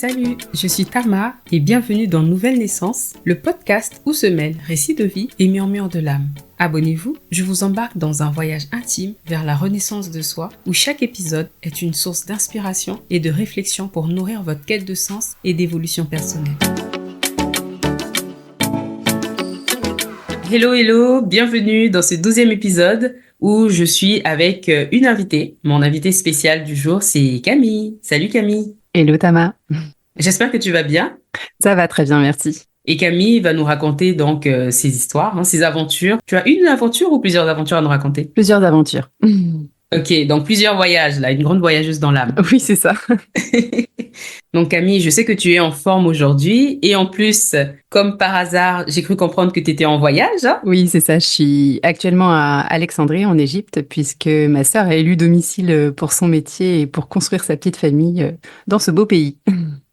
Salut, je suis Tama et bienvenue dans Nouvelle Naissance, le podcast où se mêlent récits de vie et murmures de l'âme. Abonnez-vous, je vous embarque dans un voyage intime vers la renaissance de soi où chaque épisode est une source d'inspiration et de réflexion pour nourrir votre quête de sens et d'évolution personnelle. Hello, bienvenue dans ce 12e épisode où je suis avec une invitée. Mon invitée spéciale du jour, c'est Camille. Salut Camille. Hello Tama. J'espère que tu vas bien. Ça va très bien, merci. Et Camille va nous raconter donc ses histoires, ses aventures. Tu as une aventure ou plusieurs aventures à nous raconter? Plusieurs aventures. Ok, donc plusieurs voyages, là, une grande voyageuse dans l'âme. Oui, c'est ça. Donc Camille, je sais que tu es en forme aujourd'hui et en plus, comme par hasard, j'ai cru comprendre que tu étais en voyage. Hein? Oui, c'est ça. Je suis actuellement à Alexandrie, en Égypte, puisque ma sœur a élu domicile pour son métier et pour construire sa petite famille dans ce beau pays.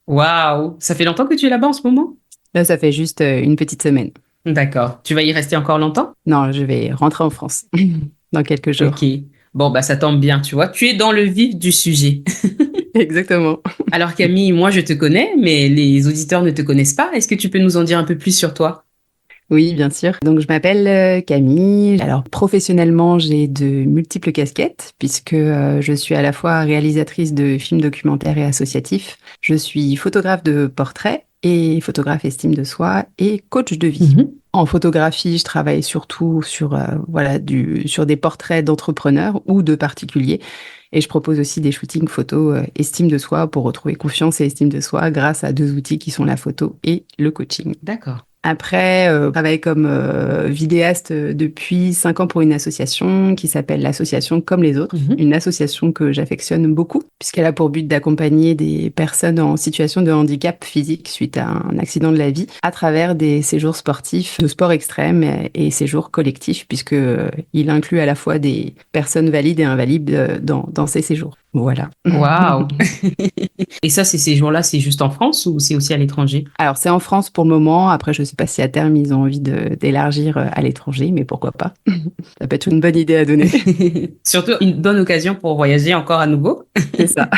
Waouh, ça fait longtemps que tu es là-bas en ce moment? Là, ça fait juste une petite semaine. D'accord. Tu vas y rester encore longtemps? Non, je vais rentrer en France dans quelques jours. Ok. Bon, bah ça tombe bien, tu vois. Tu es dans le vif du sujet. Exactement. Alors Camille, moi je te connais, mais les auditeurs ne te connaissent pas. Est-ce que tu peux nous en dire un peu plus sur toi? Oui, bien sûr. Donc, je m'appelle Camille. Alors, professionnellement, j'ai de multiples casquettes puisque je suis à la fois réalisatrice de films documentaires et associatifs. Je suis photographe de portrait et photographe estime de soi et coach de vie. En photographie, je travaille surtout sur, sur des portraits d'entrepreneurs ou de particuliers. Et je propose aussi des shootings photos estime de soi pour retrouver confiance et estime de soi grâce à deux outils qui sont la photo et le coaching. D'accord. Après, je travaille comme vidéaste depuis 5 ans pour une association qui s'appelle l'Association Comme les Autres, une association que j'affectionne beaucoup, puisqu'elle a pour but d'accompagner des personnes en situation de handicap physique suite à un accident de la vie, à travers des séjours sportifs de sport extrême et séjours collectifs, puisqu'il inclut à la fois des personnes valides et invalides dans ces séjours. Voilà. Waouh. Et ça, ces jours-là, c'est juste en France ou c'est aussi à l'étranger? Alors, c'est en France pour le moment. Après, je ne sais pas si à terme, ils ont envie d'élargir à l'étranger, mais pourquoi pas. Ça peut être une bonne idée à donner. Surtout une bonne occasion pour voyager encore à nouveau. C'est ça.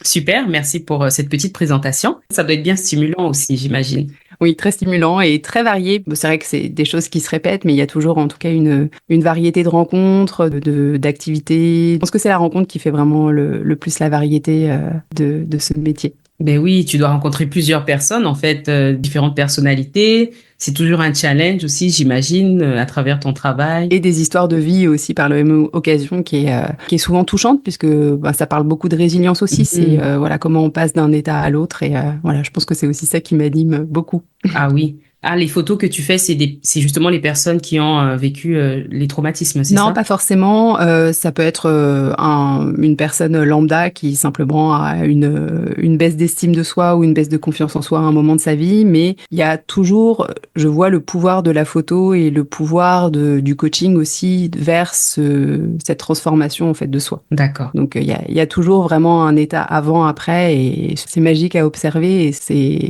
Super, merci pour cette petite présentation. Ça doit être bien stimulant aussi, j'imagine. Oui, très stimulant et très varié. C'est vrai que c'est des choses qui se répètent, mais il y a toujours en tout cas une variété de rencontres, d'activités. Je pense que c'est la rencontre qui fait vraiment le plus la variété de ce métier. Ben oui, tu dois rencontrer plusieurs personnes, en fait, différentes personnalités. C'est toujours un challenge aussi, j'imagine, à travers ton travail. Et des histoires de vie aussi par la même occasion qui est souvent touchante puisque ça parle beaucoup de résilience aussi. C'est comment on passe d'un état à l'autre et je pense que c'est aussi ça qui m'anime beaucoup. Ah oui. Ah, les photos que tu fais, c'est justement les personnes qui ont vécu les traumatismes, c'est ça? Non, pas forcément. Ça peut être une personne lambda qui simplement a une baisse d'estime de soi ou une baisse de confiance en soi à un moment de sa vie. Mais il y a toujours, je vois le pouvoir de la photo et le pouvoir du coaching aussi vers cette transformation en fait de soi. D'accord. Donc il y a toujours vraiment un état avant, après et c'est magique à observer et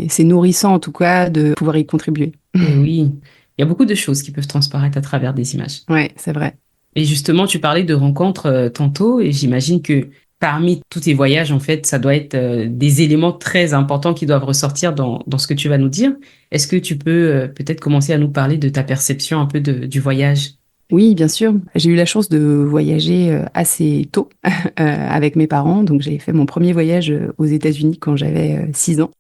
c'est nourrissant en tout cas de pouvoir y contribuer. Et oui, il y a beaucoup de choses qui peuvent transparaître à travers des images. Ouais, c'est vrai. Et justement, tu parlais de rencontres tantôt, et j'imagine que parmi tous tes voyages, en fait, ça doit être des éléments très importants qui doivent ressortir dans ce que tu vas nous dire. Est-ce que tu peux peut-être commencer à nous parler de ta perception un peu du voyage? Oui, bien sûr. J'ai eu la chance de voyager assez tôt avec mes parents. Donc, j'ai fait mon premier voyage aux États-Unis quand j'avais 6 ans.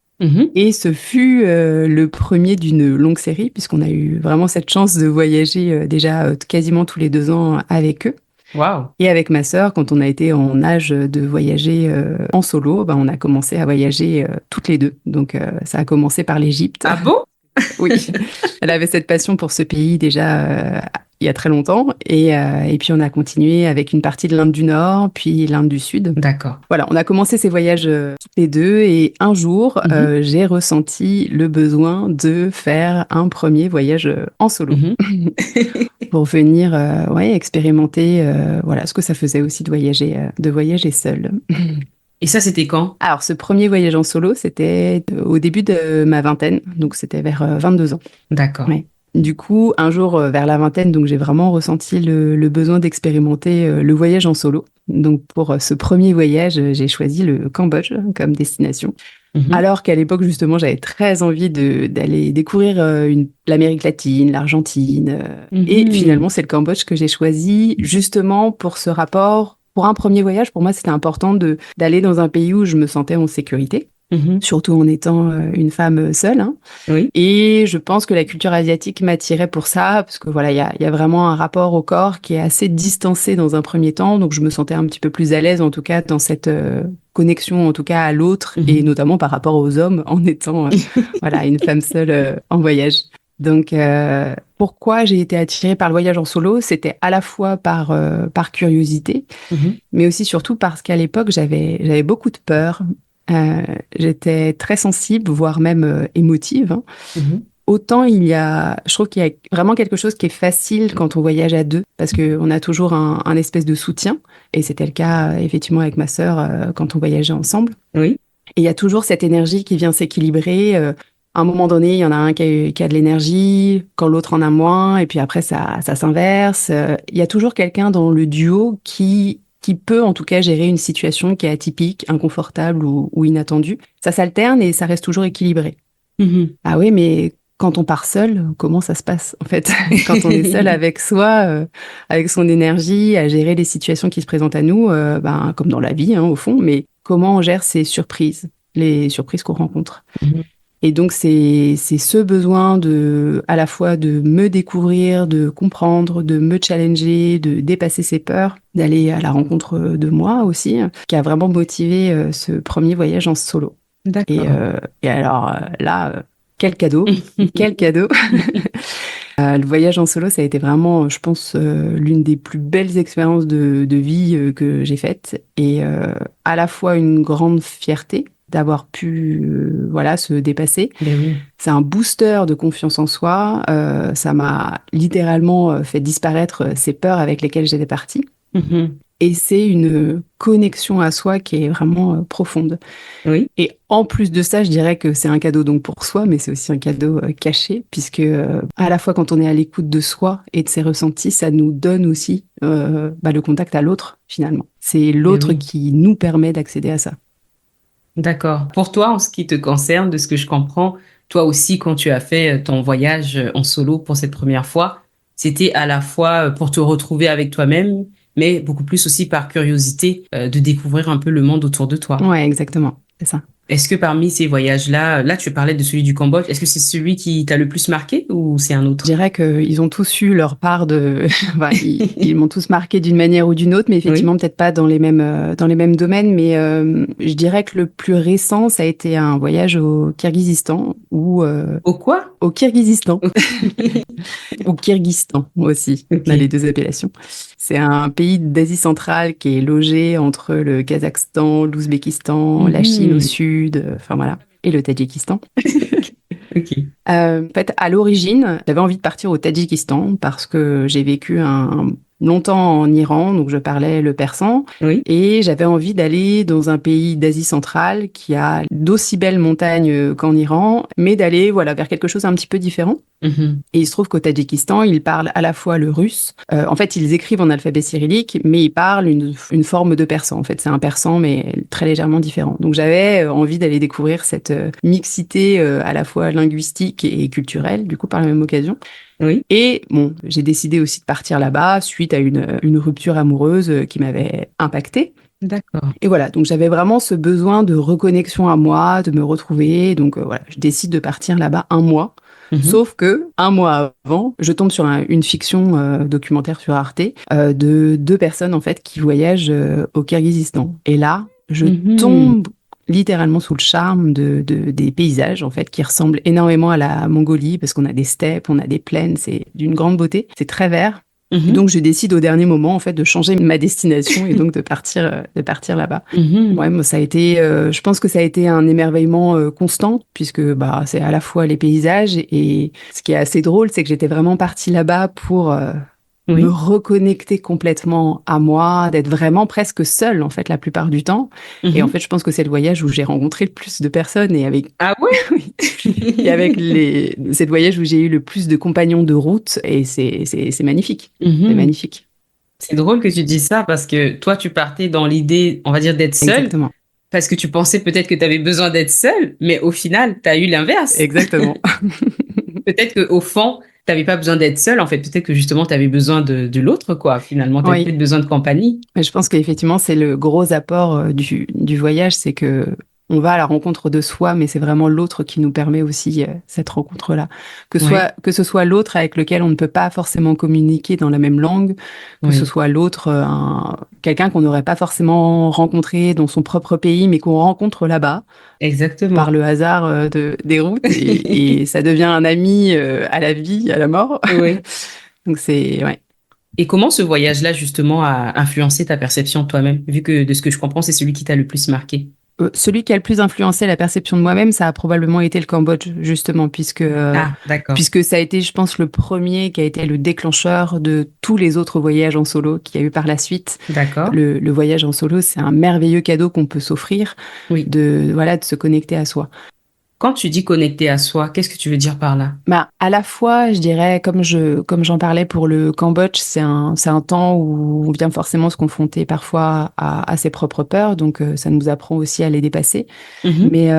Et ce fut le premier d'une longue série, puisqu'on a eu vraiment cette chance de voyager déjà quasiment tous les 2 ans avec eux. Waouh! Et avec ma sœur, quand on a été en âge de voyager en solo, on a commencé à voyager toutes les deux. Donc, ça a commencé par l'Égypte. Ah bon? Oui, elle avait cette passion pour ce pays déjà il y a très longtemps. Et puis, on a continué avec une partie de l'Inde du Nord, puis l'Inde du Sud. D'accord. Voilà, on a commencé ces voyages toutes les deux. Et un jour, j'ai ressenti le besoin de faire un premier voyage en solo. Pour venir expérimenter ce que ça faisait aussi de voyager seule. Et ça, c'était quand? Alors, ce premier voyage en solo, c'était au début de ma vingtaine, donc c'était vers 22 ans. D'accord. Ouais. Du coup, un jour, vers la vingtaine, donc j'ai vraiment ressenti le besoin d'expérimenter le voyage en solo. Donc pour ce premier voyage, j'ai choisi le Cambodge comme destination. Mhm. Alors qu'à l'époque, justement, j'avais très envie d'aller découvrir l'Amérique latine, l'Argentine. Et Mhm. finalement, c'est le Cambodge que j'ai choisi justement pour ce rapport. Pour un premier voyage, pour moi, c'était important d'aller dans un pays où je me sentais en sécurité, Mhm. surtout en étant une femme seule, hein. Oui. Et je pense que la culture asiatique m'attirait pour ça, parce que voilà, il y a vraiment un rapport au corps qui est assez distancé dans un premier temps, donc je me sentais un petit peu plus à l'aise, en tout cas, dans cette connexion, en tout cas, à l'autre, et Mhm. notamment par rapport aux hommes, en étant, voilà, une femme seule en voyage. Donc, pourquoi j'ai été attirée par le voyage en solo? C'était à la fois par curiosité, Mhm. mais aussi surtout parce qu'à l'époque, j'avais beaucoup de peur. Euh, J'étais très sensible, voire même émotive, hein. Mhm. Autant je trouve qu'il y a vraiment quelque chose qui est facile quand on voyage à deux, parce qu'on a toujours un espèce de soutien, et c'était le cas effectivement avec ma sœur quand on voyageait ensemble. Oui. Et il y a toujours cette énergie qui vient s'équilibrer. À un moment donné, il y en a un qui a de l'énergie, quand l'autre en a moins, et puis après, ça s'inverse. Il y a toujours quelqu'un dans le duo qui peut en tout cas gérer une situation qui est atypique, inconfortable ou inattendue. Ça s'alterne et ça reste toujours équilibré. Mhm. Ah oui, mais quand on part seul, comment ça se passe en fait? Quand on est seul avec soi, avec son énergie, à gérer les situations qui se présentent à nous, ben, comme dans la vie, hein, au fond, mais comment on gère ces surprises, les surprises qu'on rencontre? Mhm. Et donc, c'est ce besoin à la fois de me découvrir, de comprendre, de me challenger, de dépasser ses peurs, d'aller à la rencontre de moi aussi, qui a vraiment motivé ce premier voyage en solo. Et, D'accord. euh, et alors là, quel cadeau, quel cadeau. Le voyage en solo, ça a été vraiment, je pense, l'une des plus belles expériences de vie que j'ai faites. Et à la fois une grande fierté d'avoir pu voilà, se dépasser. Ben oui. C'est un booster de confiance en soi. Ça m'a littéralement fait disparaître ces peurs avec lesquelles j'étais partie. Mhm. Et c'est une connexion à soi qui est vraiment profonde. Oui. Et en plus de ça, je dirais que c'est un cadeau donc pour soi, mais c'est aussi un cadeau caché, puisque à la fois quand on est à l'écoute de soi et de ses ressentis, ça nous donne aussi le contact à l'autre, finalement. C'est Ben l'autre oui. qui nous permet d'accéder à ça. D'accord. Pour toi, en ce qui te concerne, de ce que je comprends, toi aussi, quand tu as fait ton voyage en solo pour cette première fois, c'était à la fois pour te retrouver avec toi-même, mais beaucoup plus aussi par curiosité, de découvrir un peu le monde autour de toi. Ouais, exactement. C'est ça. Est-ce que parmi ces voyages-là, là, tu parlais de celui du Cambodge, est-ce que c'est celui qui t'a le plus marqué ou c'est un Je autre? dirais qu'ils ont tous eu leur part de... enfin, ils m'ont tous marqué d'une manière ou d'une autre, mais Oui. effectivement, peut-être pas dans les mêmes domaines. Mais je dirais que le plus récent, ça a été un voyage au Kirghizistan ou Au quoi? au Kirghizistan. Ok. Au Kyrgyzstan aussi, on a les Ok. deux appellations. C'est un pays d'Asie centrale qui est logé entre le Kazakhstan, l'Ouzbékistan, la Chine au Mhm. sud, enfin voilà, et le Tadjikistan. Ok. En fait, à l'origine, j'avais envie de partir au Tadjikistan parce que j'ai vécu longtemps en Iran, donc je parlais le persan, Oui. et j'avais envie d'aller dans un pays d'Asie centrale qui a d'aussi belles montagnes qu'en Iran, mais d'aller voilà vers quelque chose un petit peu différent. Mhm. Et il se trouve qu'au Tadjikistan, ils parlent à la fois le russe. En fait, ils écrivent en alphabet cyrillique, mais ils parlent une forme de persan. En fait, c'est un persan, mais très légèrement différent. Donc, j'avais envie d'aller découvrir cette mixité à la fois linguistique et culturelle, du coup, par la même occasion. Oui. Et bon, j'ai décidé aussi de partir là-bas suite à une rupture amoureuse qui m'avait impactée. D'accord. Et voilà, donc j'avais vraiment ce besoin de reconnexion à moi, de me retrouver. Donc voilà, je décide de partir là-bas un mois. Mhm. Sauf que un mois avant, je tombe sur une fiction documentaire sur Arte de deux personnes en fait qui voyagent au Kirghizistan. Et là, je Mhm. tombe littéralement sous le charme des paysages en fait qui ressemblent énormément à la Mongolie parce qu'on a des steppes, on a des plaines, c'est d'une grande beauté, c'est très vert. Et Mhm. donc, je décide au dernier moment, en fait, de changer ma destination et donc de partir là-bas. Mhm. Ouais, moi, ça a été, je pense que ça a été un émerveillement constant, puisque bah, c'est à la fois les paysages et ce qui est assez drôle, c'est que j'étais vraiment partie là-bas me Oui. reconnecter complètement à moi, d'être vraiment presque seule en fait la plupart du temps. Et en Mhm. fait, je pense que c'est le voyage où j'ai rencontré le plus de personnes et avec Ah ouais? oui, et avec c'est le voyage où j'ai eu le plus de compagnons de route et c'est magnifique. C'est Mhm. magnifique. C'est drôle que tu dises ça parce que toi, tu partais dans l'idée, on va dire, d'être seule Exactement. parce que tu pensais peut-être que tu avais besoin d'être seule, mais au final, tu as eu l'inverse. Exactement. Peut-être qu'au fond, tu n'avais pas besoin d'être seule. En fait, peut-être que justement, tu avais besoin de l'autre, quoi. Finalement, tu avais Oui. peut-être besoin de compagnie. Mais je pense qu'effectivement, c'est le gros apport du voyage, c'est que on va à la rencontre de soi, mais c'est vraiment l'autre qui nous permet aussi cette rencontre-là. Oui, Que ce soit l'autre avec lequel on ne peut pas forcément communiquer dans la même langue, que ce oui, soit l'autre, quelqu'un qu'on n'aurait pas forcément rencontré dans son propre pays, mais qu'on rencontre là-bas par exactement. le hasard des routes et ça devient un ami à la vie, à la mort. Oui. Donc c'est ouais. Et comment ce voyage-là, justement, a influencé ta perception de toi-même, vu que de ce que je comprends, c'est celui qui t'a le plus marqué? Celui qui a le plus influencé la perception de moi-même, ça a probablement été le Cambodge, justement, Ah, d'accord, puisque ça a été, je pense, le premier qui a été le déclencheur de tous les autres voyages en solo qu'il y a eu par la suite. d'accord. Le voyage en solo, c'est un merveilleux cadeau qu'on peut s'offrir Oui. voilà, de se connecter à soi. Quand tu dis connecter à soi, qu'est-ce que tu veux dire par là? Bah, à la fois, je dirais, comme j'en parlais pour le Cambodge, c'est un temps où on vient forcément se confronter parfois à ses propres peurs, donc ça nous apprend aussi à les dépasser. Mhm. Mais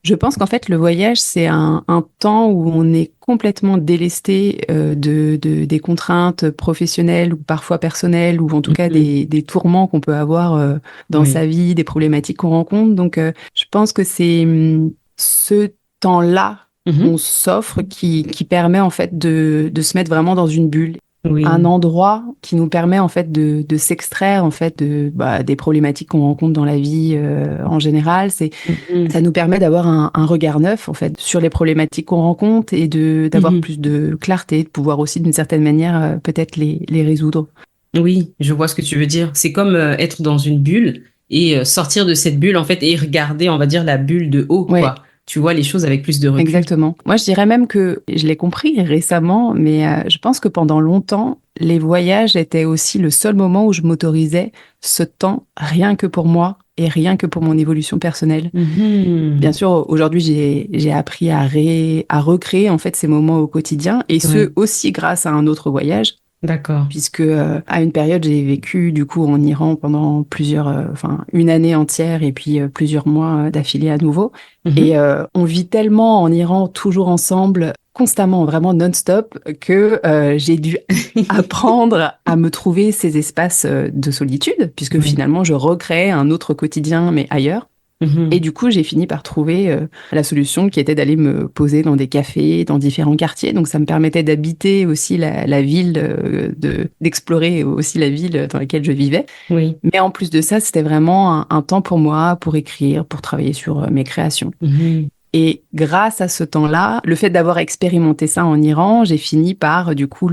je pense qu'en fait, le voyage, c'est un temps où on est complètement délesté des contraintes professionnelles ou parfois personnelles, ou en tout cas Mhm. des tourments qu'on peut avoir dans sa Oui. vie, des problématiques qu'on rencontre. Donc, je pense que c'est ce temps-là qu'on Mhm. s'offre qui permet en fait de se mettre vraiment dans une bulle, un Oui. endroit qui nous permet en fait de s'extraire en fait des problématiques qu'on rencontre dans la vie en général. Mhm. Ça nous permet d'avoir un regard neuf en fait sur les problématiques qu'on rencontre et d'avoir Mhm. plus de clarté, de pouvoir aussi d'une certaine manière peut-être les résoudre. Oui, je vois ce que tu veux dire. C'est comme être dans une bulle et sortir de cette bulle, en fait, et regarder, on va dire, la bulle de haut, Ouais, quoi. Tu vois les choses avec plus de recul. exactement. Moi, je dirais même que je l'ai compris récemment, mais je pense que pendant longtemps, les voyages étaient aussi le seul moment où je m'autorisais ce temps rien que pour moi et rien que pour mon évolution personnelle. Bien Mhm. sûr, aujourd'hui, j'ai appris à recréer en fait ces moments au quotidien et ce Oui, aussi grâce à un autre voyage. d'accord. Puisque à une période, j'ai vécu du coup en Iran pendant enfin une année entière et puis plusieurs mois d'affilée à nouveau. Et Mhm. on vit tellement en Iran toujours ensemble, constamment, vraiment non-stop, que j'ai dû apprendre à me trouver ces espaces de solitude, puisque Oui. finalement, je recréais un autre quotidien, mais ailleurs. Et Mhm. du coup, j'ai fini par trouver la solution qui était d'aller me poser dans des cafés, dans différents quartiers. Donc, ça me permettait d'habiter aussi la ville, d'explorer aussi la ville dans laquelle je vivais. Oui. Mais en plus de ça, c'était vraiment un temps pour moi, pour écrire, pour travailler sur mes créations. Mhm. Et grâce à ce temps-là, le fait d'avoir expérimenté ça en Iran, j'ai fini par du coup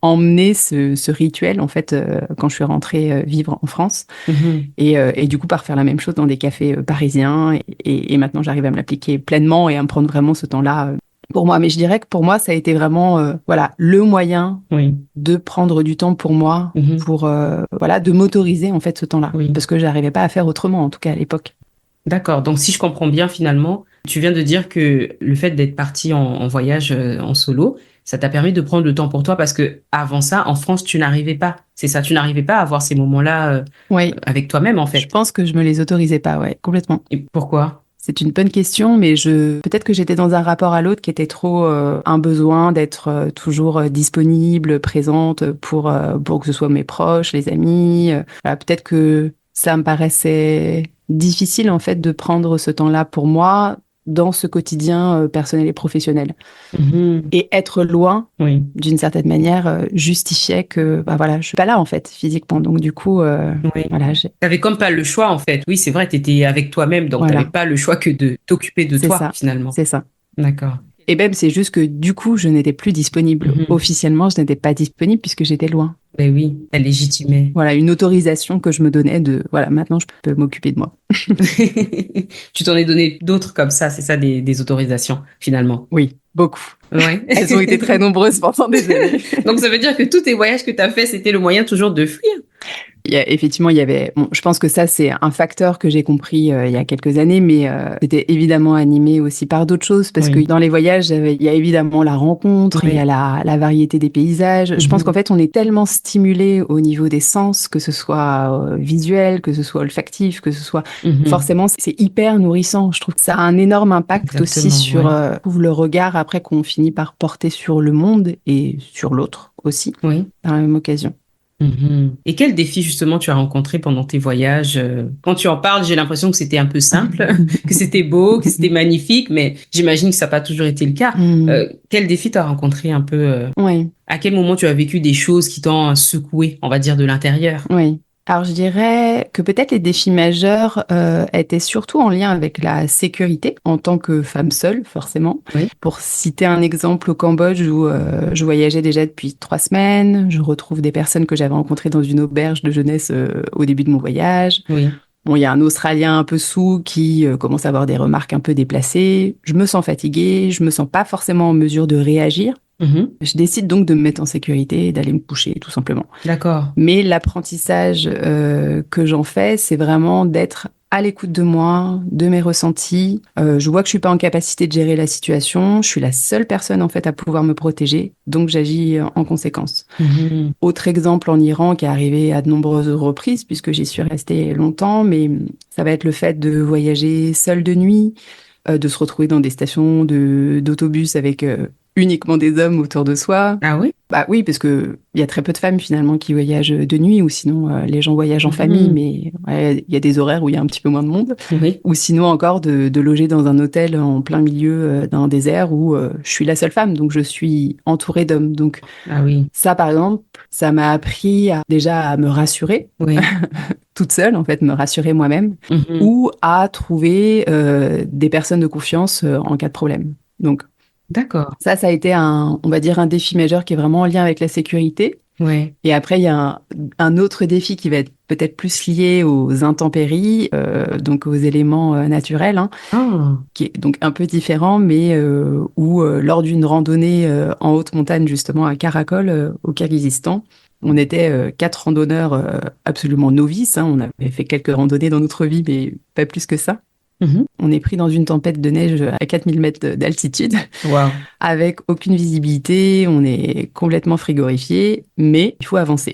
emmener ce rituel en fait quand je suis rentrée vivre en France Mhm. et du coup par faire la même chose dans des cafés parisiens et maintenant j'arrive à me l'appliquer pleinement et à me prendre vraiment ce temps-là pour moi. Mais je dirais que pour moi ça a été vraiment voilà le moyen Oui. de prendre du temps pour moi Mhm. pour voilà de m'autoriser en fait ce temps-là Oui. parce que j'arrivais pas à faire autrement en tout cas à l'époque. D'accord. Donc, si je comprends bien, finalement, tu viens de dire que le fait d'être parti en voyage en solo, ça t'a permis de prendre le temps pour toi parce que avant ça, en France, tu n'arrivais pas. C'est ça, tu n'arrivais pas à avoir ces moments-là Oui, avec toi-même, en je fait. pense que je me les autorisais pas, ouais, complètement. Et pourquoi? C'est une bonne question, mais peut-être que j'étais dans un rapport à l'autre qui était trop un besoin d'être toujours disponible, présente pour que ce soit mes proches, les amis. Voilà, peut-être que ça me paraissait difficile en fait de prendre ce temps-là pour moi dans ce quotidien personnel et professionnel. Mhm. Et être loin, Oui. d'une certaine manière, justifiait que bah voilà, je suis pas là en fait physiquement. Donc du coup, Oui. voilà, T'avais comme pas le choix, en fait. Oui, c'est vrai, t'étais avec toi-même, donc t'avais voilà, pas le choix que de t'occuper de c'est toi, ça, finalement. c'est ça. D'accord. Et même, c'est juste que du coup, je n'étais plus disponible. Officiellement, je n'étais pas disponible puisque j'étais loin. Ben oui, elle légitimait. Voilà, une autorisation que je me donnais de, voilà, maintenant je peux m'occuper de moi. Tu t'en es donné d'autres comme ça, c'est ça des autorisations, finalement. Oui, beaucoup. Ouais. Elles ont été très nombreuses pendant des années. Donc ça veut dire que tous tes voyages que tu as fait, c'était le moyen toujours de fuir. Effectivement, il y avait. Bon, je pense que ça, c'est un facteur que j'ai compris il y a quelques années, mais c'était évidemment animé aussi par d'autres choses, parce que dans les voyages, il y a évidemment la rencontre, il y a la variété des paysages. Je pense qu'en fait, on est tellement stimulé au niveau des sens, que ce soit visuel, que ce soit olfactif, que ce soit forcément, c'est hyper nourrissant. Je trouve que ça a un énorme impact aussi sur le regard après qu'on finit par porter sur le monde et sur l'autre aussi, dans la même occasion. Et quels défis justement tu as rencontrés pendant tes voyages? Quand tu en parles, j'ai l'impression que c'était un peu simple, que c'était beau, que c'était magnifique, mais j'imagine que ça n'a pas toujours été le cas. Quels défis tu as rencontrés un peu? À quel moment tu as vécu des choses qui t'ont secoué, on va dire, de l'intérieur? Oui. Alors, je dirais que peut-être les défis majeurs étaient surtout en lien avec la sécurité en tant que femme seule, forcément. Pour citer un exemple, au Cambodge où je voyageais déjà depuis 3 semaines, je retrouve des personnes que j'avais rencontrées dans une auberge de jeunesse au début de mon voyage. Bon, il y a un Australien un peu saoul qui commence à avoir des remarques un peu déplacées. Je me sens fatiguée, je me sens pas forcément en mesure de réagir. Je décide donc de me mettre en sécurité et d'aller me coucher, tout simplement. D'accord. Mais l'apprentissage que j'en fais, c'est vraiment d'être à l'écoute de moi, de mes ressentis. Je vois que je suis pas en capacité de gérer la situation. Je suis la seule personne, en fait, à pouvoir me protéger. Donc, j'agis en conséquence. Autre exemple en Iran qui est arrivé à de nombreuses reprises, puisque j'y suis restée longtemps, mais ça va être le fait de voyager seule de nuit, de se retrouver dans des stations d'autobus avec uniquement des hommes autour de soi. Ah oui? Bah oui, parce que il y a très peu de femmes finalement qui voyagent de nuit, ou sinon les gens voyagent en famille, mais il y a des horaires où il y a un petit peu moins de monde. Ou sinon encore de loger dans un hôtel en plein milieu d'un désert où je suis la seule femme, donc je suis entourée d'hommes. Donc ça, par exemple, ça m'a appris déjà à me rassurer. Toute seule, en fait, me rassurer moi-même, ou à trouver des personnes de confiance en cas de problème. Donc, d'accord. Ça a été on va dire, un défi majeur qui est vraiment en lien avec la sécurité. Et après, il y a un autre défi qui va être peut-être plus lié aux intempéries, donc aux éléments naturels, qui est donc un peu différent, mais où lors d'une randonnée en haute montagne, justement à Karakol, au Kirghizistan, on était 4 randonneurs absolument novices. On avait fait quelques randonnées dans notre vie, mais pas plus que ça. On est pris dans une tempête de neige à 4000 mètres d'altitude, avec aucune visibilité, on est complètement frigorifié, mais il faut avancer.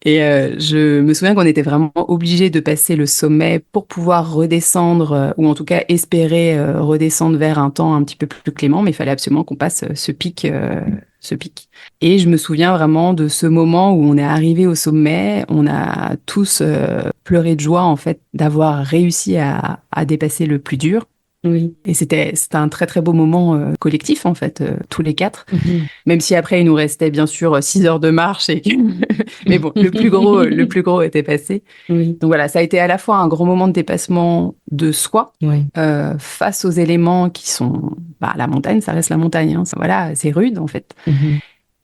Et je me souviens qu'on était vraiment obligés de passer le sommet pour pouvoir redescendre, ou en tout cas espérer redescendre vers un temps un petit peu plus clément, mais il fallait absolument qu'on passe ce pic. Et je me souviens vraiment de ce moment où on est arrivé au sommet, on a tous pleuré de joie en fait d'avoir réussi à dépasser le plus dur. Et c'était un très très beau moment collectif en fait, tous les 4. Même si après il nous restait bien sûr 6 heures de marche mais bon, le plus gros était passé. Donc voilà, ça a été à la fois un grand moment de dépassement de soi face aux éléments qui sont la montagne, ça reste la montagne, voilà, c'est rude en fait.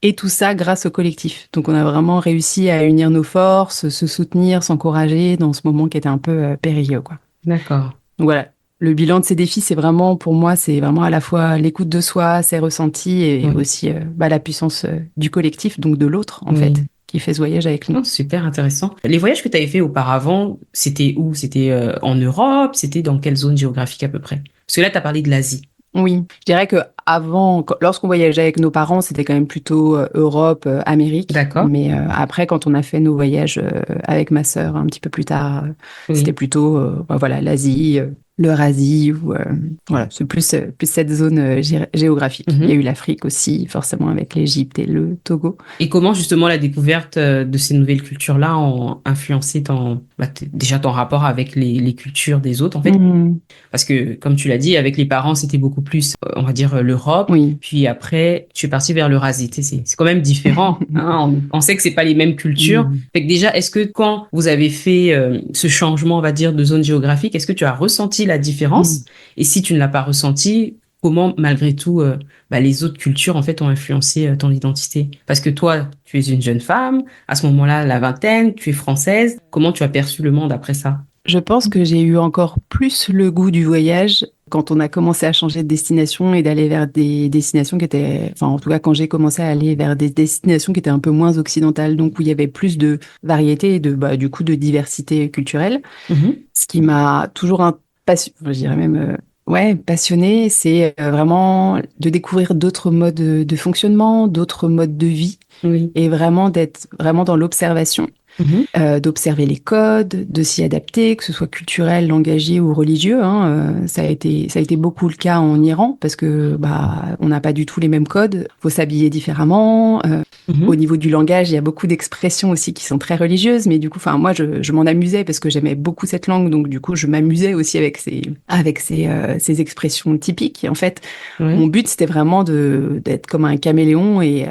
Et tout ça grâce au collectif. Donc on a vraiment réussi à unir nos forces, se soutenir, s'encourager dans ce moment qui était un peu périlleux, quoi. D'accord. Donc voilà. Le bilan de ces défis, c'est vraiment, pour moi, c'est vraiment à la fois l'écoute de soi, ses ressentis, et aussi la puissance du collectif, donc de l'autre, en fait, qui fait ce voyage avec nous. Super intéressant. Les voyages que tu avais fait auparavant, c'était où? C'était en Europe? C'était dans quelle zone géographique à peu près? Parce que là, tu as parlé de l'Asie. Oui, je dirais que avant, lorsqu'on voyageait avec nos parents, c'était quand même plutôt Europe, Amérique. D'accord. Mais après, quand on a fait nos voyages avec ma sœur un petit peu plus tard, c'était plutôt l'Asie, l'Eurasie, ou voilà, c'est plus cette zone géographique. Il y a eu l'Afrique aussi, forcément avec l'Égypte et le Togo. Et comment justement la découverte de ces nouvelles cultures-là ont influencé déjà ton rapport avec les cultures des autres en fait? Parce que comme tu l'as dit, avec les parents c'était beaucoup plus, on va dire l'Europe. Puis après tu es parti vers l'Eurasie. C'est quand même différent. On sait que c'est pas les mêmes cultures. Fait que déjà, est-ce que quand vous avez fait ce changement, on va dire, de zone géographique, est-ce que tu as ressenti la différence? Et si tu ne l'as pas ressenti, comment, malgré tout, les autres cultures, en fait, ont influencé ton identité? Parce que toi, tu es une jeune femme, à ce moment-là, la vingtaine, tu es française. Comment tu as perçu le monde après ça? Je pense que j'ai eu encore plus le goût du voyage quand on a commencé à changer de destination et d'aller vers des destinations qui étaient, enfin en tout cas quand j'ai commencé à aller vers des destinations qui étaient un peu moins occidentales, donc où il y avait plus de variété et du coup de diversité culturelle. Mhm. Ce qui m'a toujours je dirais même passionné, c'est vraiment de découvrir d'autres modes de fonctionnement, d'autres modes de vie Oui. et vraiment d'être vraiment dans l'observation Mhm. d'observer les codes, de s'y adapter, que ce soit culturel, langagier ou religieux. Ça a été beaucoup le cas en Iran parce que on n'a pas du tout les mêmes codes. Faut s'habiller différemment. Au Mhm. niveau du langage, il y a beaucoup d'expressions aussi qui sont très religieuses, mais du coup, enfin moi, je m'en amusais parce que j'aimais beaucoup cette langue, donc du coup, je m'amusais aussi avec ces expressions typiques. Et en fait, mon Oui. but, c'était vraiment d'être comme un caméléon et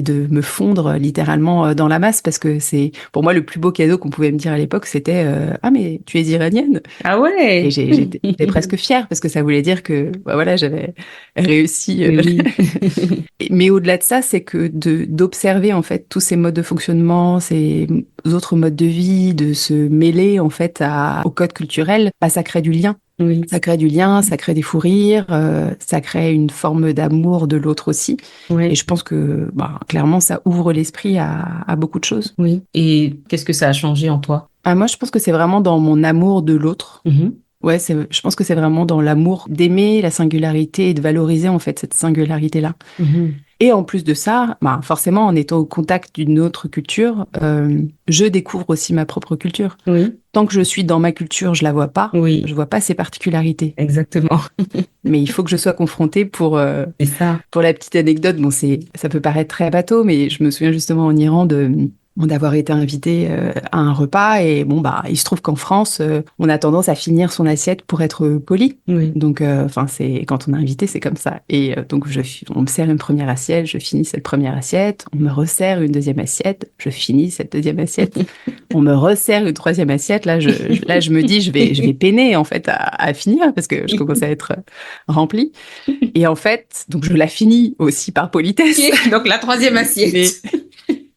de me fondre littéralement dans la masse parce que c'est, pour moi, le plus beau cadeau qu'on pouvait me dire à l'époque, c'était Ah, mais tu es iranienne? Ah Et ouais. j'étais presque fière parce que ça voulait dire que, voilà, j'avais réussi. Mais oui. Mais au-delà de ça, c'est que d'observer, en fait, tous ces modes de fonctionnement, ces autres modes de vie, de se mêler, en fait, au code culturel, ça crée du lien. Oui. Ça crée du lien, ça crée des fous rires, ça crée une forme d'amour de l'autre aussi. Et Oui. je pense que clairement, ça ouvre l'esprit à beaucoup de choses. Oui. Et qu'est-ce que ça a changé en toi? Moi, je pense que c'est vraiment dans mon amour de l'autre. Mhm. Ouais, je pense que c'est vraiment dans l'amour d'aimer la singularité et de valoriser en fait cette singularité-là. Mhm. Et en plus de ça, forcément, en étant au contact d'une autre culture, je découvre aussi ma propre culture. Oui. Tant que je suis dans ma culture, je la vois pas. Oui. Je vois pas ses particularités. Exactement. Mais il faut que je sois confrontée C'est ça. pour la petite anecdote. Bon, ça peut paraître très bateau, mais je me souviens justement en Iran d'avoir été invitée à un repas et il se trouve qu'en France, on a tendance à finir son assiette pour être poli. Oui. Donc, c'est quand on est invité, c'est comme ça. Et donc, on me sert une première assiette, je finis cette première assiette, on me resserre une deuxième assiette, je finis cette deuxième assiette, on me resserre une troisième assiette. Là, je me dis, je vais peiner en fait à finir parce que je commence à être remplie. Et en fait, donc je la finis aussi par politesse. Ok. Donc la troisième Mais assiette.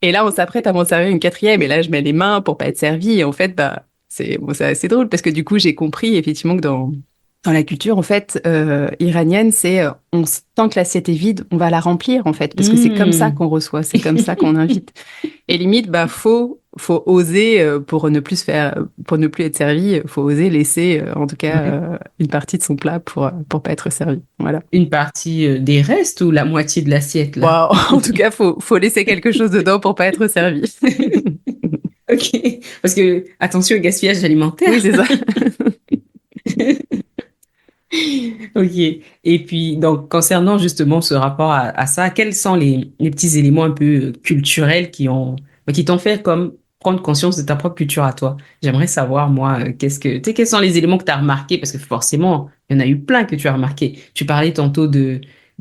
et là, on s'apprête à m'en servir une quatrième. Et là, je mets les mains pour pas être servie. Et en fait, c'est assez drôle parce que du coup, j'ai compris effectivement que dans la culture, en fait, iranienne, c'est tant que l'assiette est vide, on va la remplir en fait parce que c'est comme ça Hmm. qu'on reçoit, c'est comme ça qu'on invite. Et limite, faut oser pour ne plus pour ne plus être servi, faut oser laisser en tout cas Ouais. une partie de son plat pour pas être servi. Voilà. Une partie des restes ou la moitié de l'assiette, là? Bon, en tout cas, faut laisser quelque chose dedans pour pas être servi. Ok. Parce que, attention au gaspillage Oui, alimentaire. c'est ça. Ok. Et puis, donc, concernant justement ce rapport à ça, quels sont les petits éléments un peu culturels qui t'ont fait comme prendre conscience de ta propre culture à toi? J'aimerais savoir, moi, tu sais, quels sont les éléments que tu as remarqués? Parce que forcément, il y en a eu plein que tu as remarqués. Tu parlais tantôt de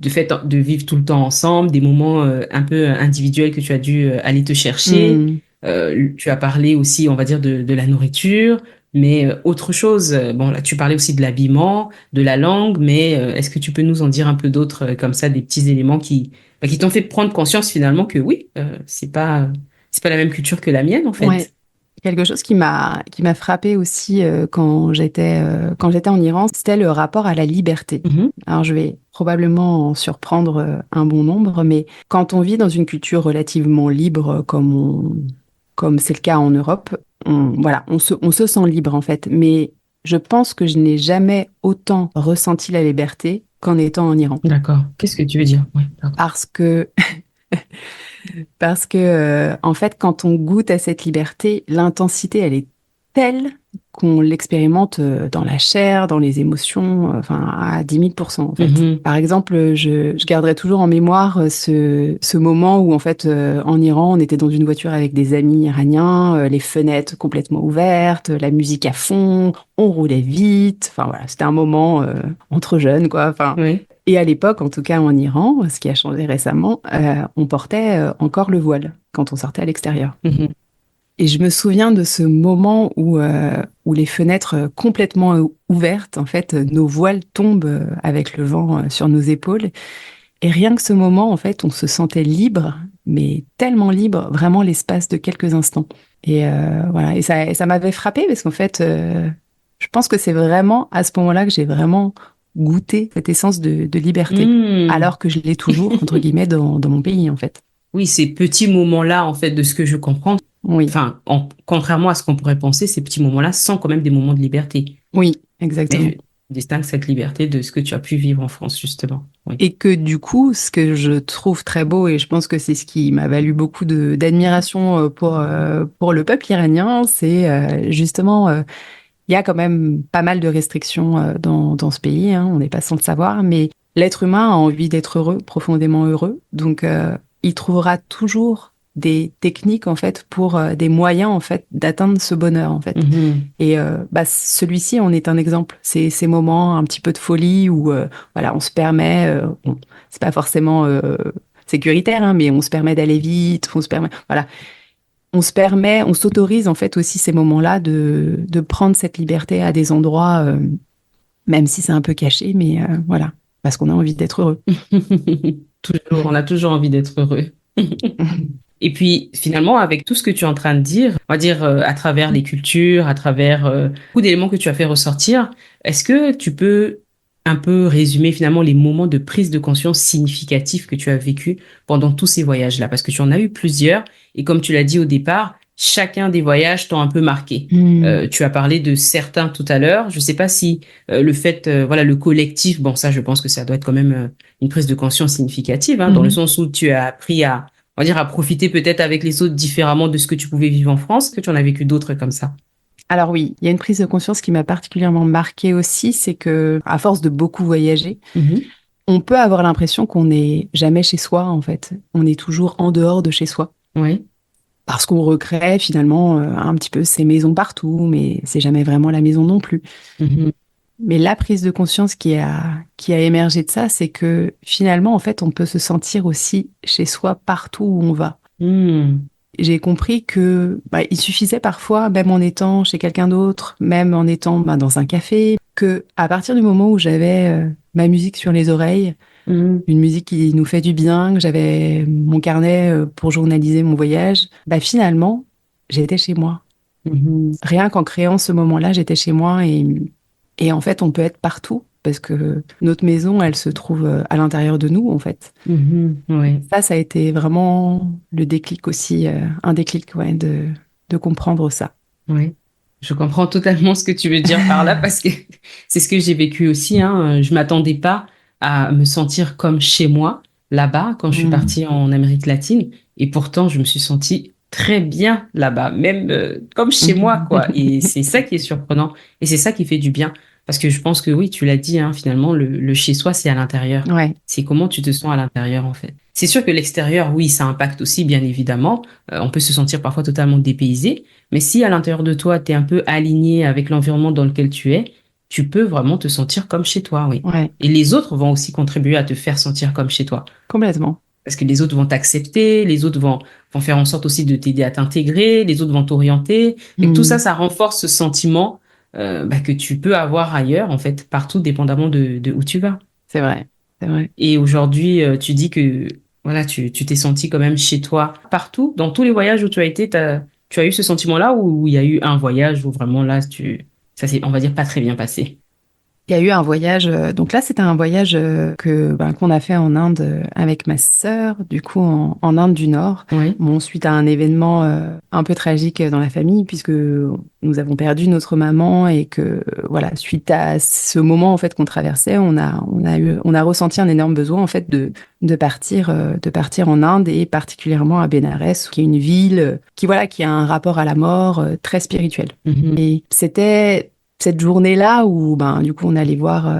fait de vivre tout le temps ensemble, des moments un peu individuels que tu as dû aller te chercher. Hmm. Tu as parlé aussi, on va dire, de la nourriture. Mais autre chose, bon, là, tu parlais aussi de l'habillement, de la langue, mais est-ce que tu peux nous en dire un peu d'autres, comme ça, des petits éléments qui t'ont fait prendre conscience finalement que oui, c'est pas la même culture que la mienne, en Ouais. fait. Quelque chose qui m'a frappé aussi quand j'étais en Iran, c'était le rapport à la liberté. Mhm. Alors je vais probablement en surprendre un bon nombre, mais quand on vit dans une culture relativement libre comme c'est le cas en Europe, on se sent libre en fait. Mais je pense que je n'ai jamais autant ressenti la liberté qu'en étant en Iran. D'accord. Qu'est-ce que tu veux dire? Oui, d'accord. Parce que en fait, quand on goûte à cette liberté, l'intensité, elle est telle qu'on l'expérimente dans la chair, dans les émotions, enfin, à 10 000% en fait. Mhm. Par exemple, je garderai toujours en mémoire ce moment où, en fait, en Iran, on était dans une voiture avec des amis iraniens, les fenêtres complètement ouvertes, la musique à fond, on roulait vite. Enfin, voilà, c'était un moment entre jeunes, quoi. Enfin, Oui. et à l'époque, en tout cas en Iran, ce qui a changé récemment, on portait encore le voile quand on sortait à l'extérieur. Mhm. Et je me souviens de ce moment où les fenêtres complètement ouvertes, en fait, nos voiles tombent avec le vent sur nos épaules. Et rien que ce moment, en fait, on se sentait libre, mais tellement libre, vraiment l'espace de quelques instants. Et voilà, et ça m'avait frappé parce qu'en fait, je pense que c'est vraiment à ce moment-là que j'ai vraiment goûté cette essence de liberté, Hmm. alors que je l'ai toujours, entre guillemets, dans mon pays, en fait. Oui, ces petits moments-là, en fait, de ce que je comprends, Oui, enfin, contrairement à ce qu'on pourrait penser, ces petits moments-là sont quand même des moments de liberté. oui, Mais exactement. je distingue cette liberté de ce que tu as pu vivre en France, justement. Oui. Et que du coup, ce que je trouve très beau, et je pense que c'est ce qui m'a valu beaucoup d'admiration pour le peuple iranien, c'est justement, il y a quand même pas mal de restrictions dans ce pays, hein, on n'est pas sans le savoir, mais l'être humain a envie d'être heureux, profondément heureux, donc il trouvera toujours des techniques en fait pour des moyens en fait d'atteindre ce bonheur en fait. Mhm. Et bah, celui-ci en est un exemple. C'est ces moments un petit peu de folie où voilà, on se permet, bon, c'est pas forcément sécuritaire, hein, mais on se permet d'aller vite, on se permet, voilà, on se permet, on s'autorise en fait aussi ces moments-là de prendre cette liberté à des endroits, même si c'est un peu caché, mais voilà, parce qu'on a envie d'être heureux. Toujours, on a toujours envie d'être heureux. Et puis, finalement, avec tout ce que tu es en train de dire, on va dire à travers les cultures, à travers beaucoup d'éléments que tu as fait ressortir, est-ce que tu peux un peu résumer finalement les moments de prise de conscience significatifs que tu as vécu pendant tous ces voyages-là? Parce que tu en as eu plusieurs, et comme tu l'as dit au départ, chacun des voyages t'ont un peu marqué. Hmm. Tu as parlé de certains tout à l'heure. Je ne sais pas si le fait, voilà, le collectif, bon, ça, je pense que ça doit être quand même une prise de conscience significative, hein, dans le Mhm. sens où tu as appris à, on va dire, à profiter peut-être avec les autres différemment de ce que tu pouvais vivre en France, que tu en as vécu d'autres comme ça. Alors oui, il y a une prise de conscience qui m'a particulièrement marquée aussi, c'est que à force de beaucoup voyager, Mhm. on peut avoir l'impression qu'on n'est jamais chez soi, en fait. On est toujours en dehors de chez soi. Oui. Parce qu'on recrée finalement un petit peu ces maisons partout, mais c'est jamais vraiment la maison non plus. Mhm. Mais la prise de conscience qui a émergé de ça, c'est que finalement, en fait, on peut se sentir aussi chez soi partout où on va. Mhm. J'ai compris que bah, il suffisait parfois, même en étant chez quelqu'un d'autre, même en étant bah, dans un café, que à partir du moment où j'avais ma musique sur les oreilles, Mhm. une musique qui nous fait du bien, que j'avais mon carnet pour journaliser mon voyage, bah finalement, j'étais chez moi. Mhm. Rien qu'en créant ce moment-là, j'étais chez moi et en fait, on peut être partout parce que notre maison, elle se trouve à l'intérieur de nous, en fait. Mhm. Oui. Ça a été vraiment le déclic aussi, un déclic, ouais, de comprendre ça. Oui. Je comprends totalement ce que tu veux dire par là parce que c'est ce que j'ai vécu aussi, hein. Je m'attendais pas à me sentir comme chez moi là-bas quand je suis Mm. partie en Amérique latine et pourtant je me suis sentie très bien là-bas, même comme chez moi, quoi. Et c'est ça qui est surprenant et c'est ça qui fait du bien parce que je pense que oui, tu l'as dit, hein, finalement, le chez-soi, c'est à l'intérieur. Ouais, C'est comment tu te sens à l'intérieur, en fait. C'est sûr que l'extérieur, oui, ça impacte aussi, bien évidemment. On peut se sentir parfois totalement dépaysé. Mais si à l'intérieur de toi, tu es un peu aligné avec l'environnement dans lequel tu es, tu peux vraiment te sentir comme chez toi, oui. ouais, Et les autres vont aussi contribuer à te faire sentir comme chez toi. complètement. Parce que les autres vont t'accepter, les autres vont faire en sorte aussi de t'aider à t'intégrer, les autres vont t'orienter. Et tout ça, Mm. ça renforce ce sentiment bah, que tu peux avoir ailleurs, en fait, partout, dépendamment de où tu vas. C'est vrai, c'est vrai. Et aujourd'hui, tu dis que voilà, tu t'es senti quand même chez toi partout, dans tous les voyages où tu as été, tu as eu ce sentiment-là ou il y a eu un voyage où vraiment là, ça s'est, on va dire, pas très bien passé. Il y a eu un voyage, donc là c'était un voyage qu'on a fait en Inde avec ma sœur, du coup en Inde du Nord. Oui. Bon, suite à un événement un peu tragique dans la famille, puisque nous avons perdu notre maman et que voilà, suite à ce moment en fait qu'on traversait, on a ressenti un énorme besoin en fait de partir en Inde et particulièrement à Bénarès, qui est une ville qui voilà qui a un rapport à la mort très spirituel. Mhm. Et c'était cette journée-là où, ben, du coup, on allait voir,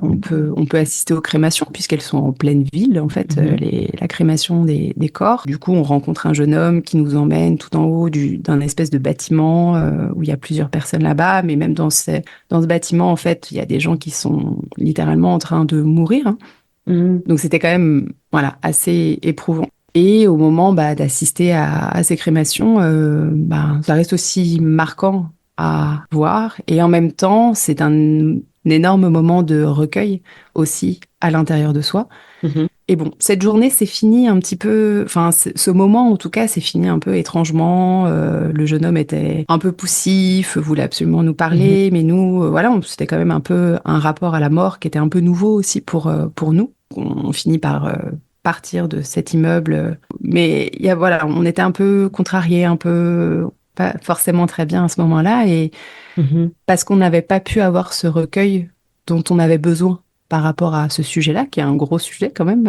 on peut assister aux crémations puisqu'elles sont en pleine ville, en fait, Mhm. la crémation des corps. Du coup, on rencontre un jeune homme qui nous emmène tout en haut d'un espèce de bâtiment où il y a plusieurs personnes là-bas, mais même dans ce bâtiment, en fait, il y a des gens qui sont littéralement en train de mourir, hein. Mhm. Donc, c'était quand même, voilà, assez éprouvant. Et au moment d'assister à ces crémations, ça reste aussi marquant à voir. Et en même temps, c'est un énorme moment de recueil aussi à l'intérieur de soi. Mhm. Et bon, cette journée s'est finie un petit peu, enfin, ce moment en tout cas s'est fini un peu étrangement. Le jeune homme était un peu poussif, voulait absolument nous Mhm. parler, mais nous, c'était quand même un peu un rapport à la mort qui était un peu nouveau aussi pour nous. On finit par partir de cet immeuble, mais voilà, on était un peu contrariés, un peu pas forcément très bien à ce moment-là, et Mhm. parce qu'on n'avait pas pu avoir ce recueil dont on avait besoin par rapport à ce sujet-là, qui est un gros sujet quand même,